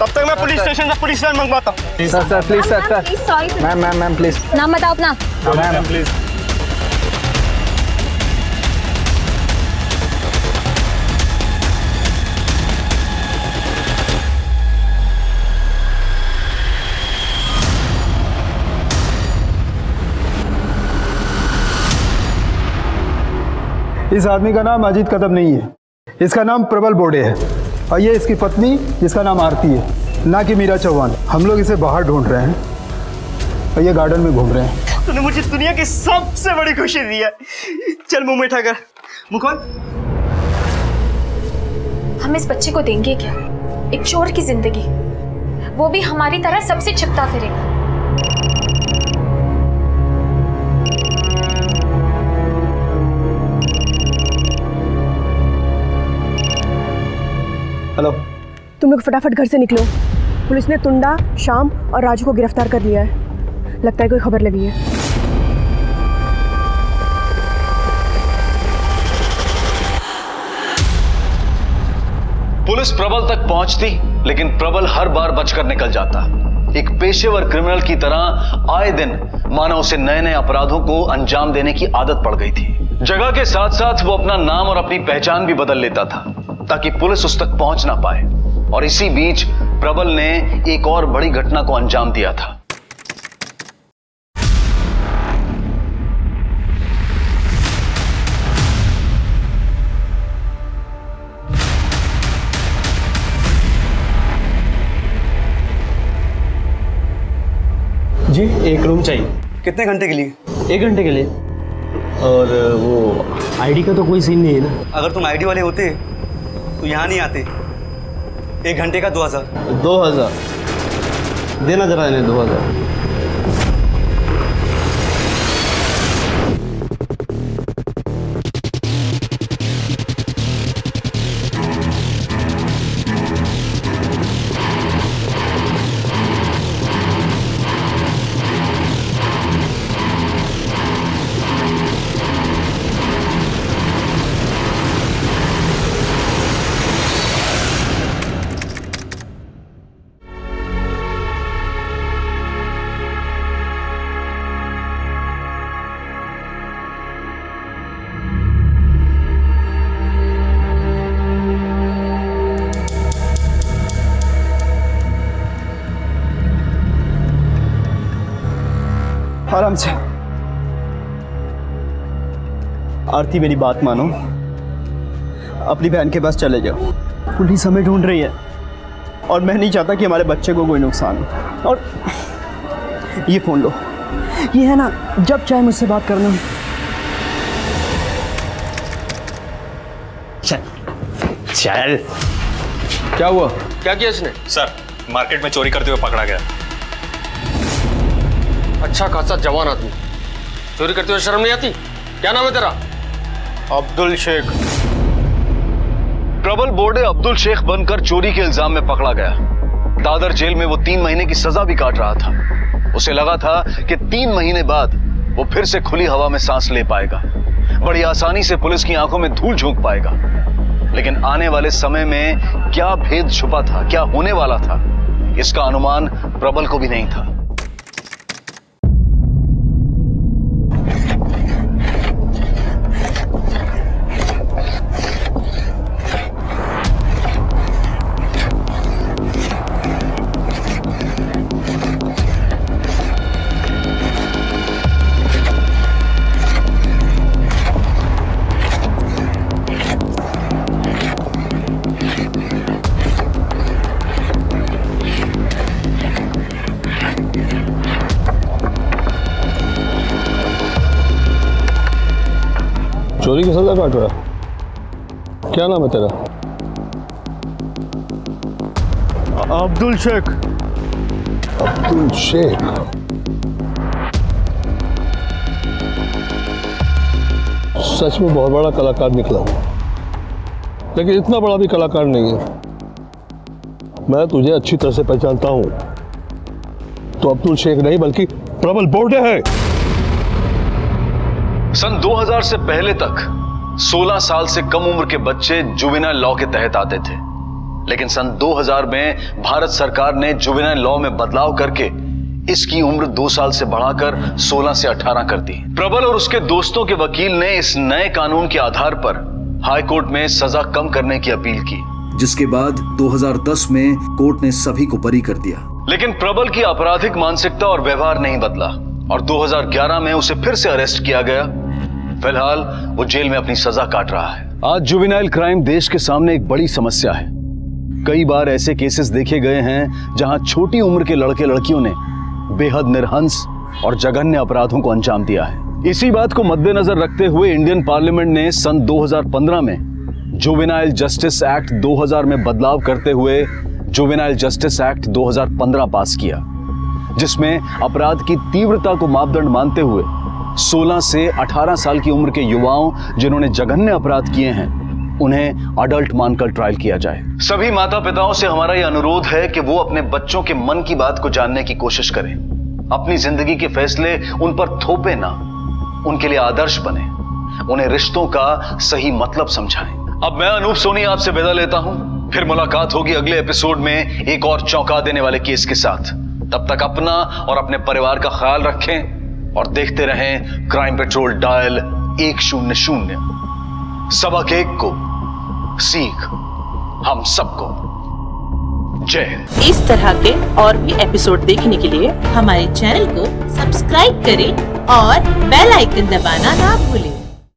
तब तक मैं पुलिस स्टेशन से पुलिस वैन मंगवाता हूँ। Sir please sir. Ma'am please. नाम बताओ अपना। Ma'am please. इस आदमी का नाम अजीत कदम नहीं है, इसका नाम प्रबल बोडे है और ये इसकी पत्नी जिसका नाम आरती है, ना कि मीरा चौहान। हम लोग इसे बाहर ढूंढ रहे हैं और ये गार्डन में घूम रहे हैं। तूने मुझे दुनिया की सबसे बड़ी खुशी दी है। चल मुंह मीठा कर। मुंह खोल। हम इस बच्चे को देंगे क्या? एक चोर की जिंदगी, वो भी हमारी तरह सबसे छिपता फिरेगा। हेलो, तुम लोग फटाफट घर से निकलो। पुलिस ने तुंडा, श्याम और राजू को गिरफ्तार कर लिया है। लगता है कोई खबर लगी है। पुलिस प्रबल तक पहुंचती, लेकिन प्रबल हर बार बचकर निकल जाता। एक पेशेवर क्रिमिनल की तरह आए दिन मानो उसे नए नए अपराधों को अंजाम देने की आदत पड़ गई थी। जगह के साथ साथ वो अपना नाम और अपनी पहचान भी बदल लेता था ताकि पुलिस उस तक पहुंच ना पाए। और इसी बीच प्रबल ने एक और बड़ी घटना को अंजाम दिया था। जी, एक रूम चाहिए। कितने घंटे के लिए? 1 घंटे के लिए। और वो आईडी का तो कोई सीन नहीं है ना? अगर तुम आईडी वाले होते तो यहाँ नहीं आते। 1 घंटे का 2000। 2000 देना जरा इन्हें 2000। आराम से। आरती, मेरी बात मानो, अपनी बहन के पास चले जाओ। पुलिस हमें ढूंढ रही है और मैं नहीं चाहता कि हमारे बच्चे को कोई नुकसान हो। और ये फोन लो, ये है ना, जब चाहे मुझसे बात करना। चल। क्या हुआ? क्या किया इसने? सर, मार्केट में चोरी करते हुए पकड़ा गया। अच्छा खासा जवान आदमी, चोरी करते हुए शर्म नहीं आती? क्या नाम है तेरा? अब्दुल शेख। प्रबल बोर्डे अब्दुल शेख बनकर चोरी के इल्जाम में पकड़ा गया। दादर जेल में वो 3 महीने की सजा भी काट रहा था। उसे लगा था कि 3 महीने बाद वो फिर से खुली हवा में सांस ले पाएगा, बड़ी आसानी से पुलिस की आंखों में धूल झोंक पाएगा। लेकिन आने वाले समय में क्या भेद छुपा था, क्या होने वाला था, इसका अनुमान प्रबल को भी नहीं था। चोरी की सजा काट रहा। क्या नाम है तेरा? अब्दुल शेख। अब्दुल शेख। सच में बहुत बड़ा कलाकार निकला, लेकिन इतना बड़ा भी कलाकार नहीं है। मैं तुझे अच्छी तरह से पहचानता हूं। तो अब्दुल शेख नहीं बल्कि प्रबल बोर्डे है। सन 2000 से पहले तक 16 साल से कम उम्र के बच्चे जुवेनाइल लॉ के तहत आते थे, लेकिन सन 2000 में भारत सरकार ने जुवेनाइल लॉ में बदलाव करके इसकी उम्र 2 साल से बढ़ाकर 16 से 18 कर दी। प्रबल और उसके दोस्तों के वकील ने इस नए कानून के आधार पर हाई कोर्ट में सजा कम करने की अपील की, जिसके बाद 2010 में कोर्ट ने सभी को बरी कर दिया। लेकिन प्रबल की आपराधिक मानसिकता और व्यवहार नहीं बदला और 2011 में उसे फिर से अरेस्ट किया गया। फिलहाल वो जेल में अपनी सजा काट रहा है। आज जुवेनाइल क्राइम देश के सामने एक बड़ी समस्या है। कई बार ऐसे केसेस देखे गए हैं जहां छोटी उम्र के लड़के लड़कियों ने बेहद निर्हंस और जघन्य अपराधों को अंजाम दिया है। इसी बात को मद्देनजर रखते हुए इंडियन पार्लियामेंट ने सन 2015 में जुवेनाइल जस्टिस एक्ट 2000 में बदलाव करते हुए जुवेनाइल जस्टिस एक्ट 2015 पास किया, जिसमें अपराध की तीव्रता को मापदंड मानते हुए 16 से 18 साल की उम्र के युवाओं जिन्होंने जघन्य अपराध किए हैं उन्हें अडल्ट मानकर ट्रायल किया जाए। सभी माता पिताओं से हमारा यह अनुरोध है कि वो अपने बच्चों के मन की बात को जानने की कोशिश करें, अपनी जिंदगी के फैसले उन पर थोपे ना, उनके लिए आदर्श बने, उन्हें रिश्तों का सही मतलब समझाएं। अब मैं अनूप सोनी आपसे विदा लेता हूं, फिर मुलाकात होगी अगले एपिसोड में एक और चौंका देने वाले केस के साथ। तब तक अपना और अपने परिवार का ख्याल रखें और देखते रहें क्राइम पेट्रोल डायल 100। सबक एक को सीख हम सबको। जय हिंद। इस तरह के और भी एपिसोड देखने के लिए हमारे चैनल को सब्सक्राइब करें और बेल आइकन दबाना ना भूलें।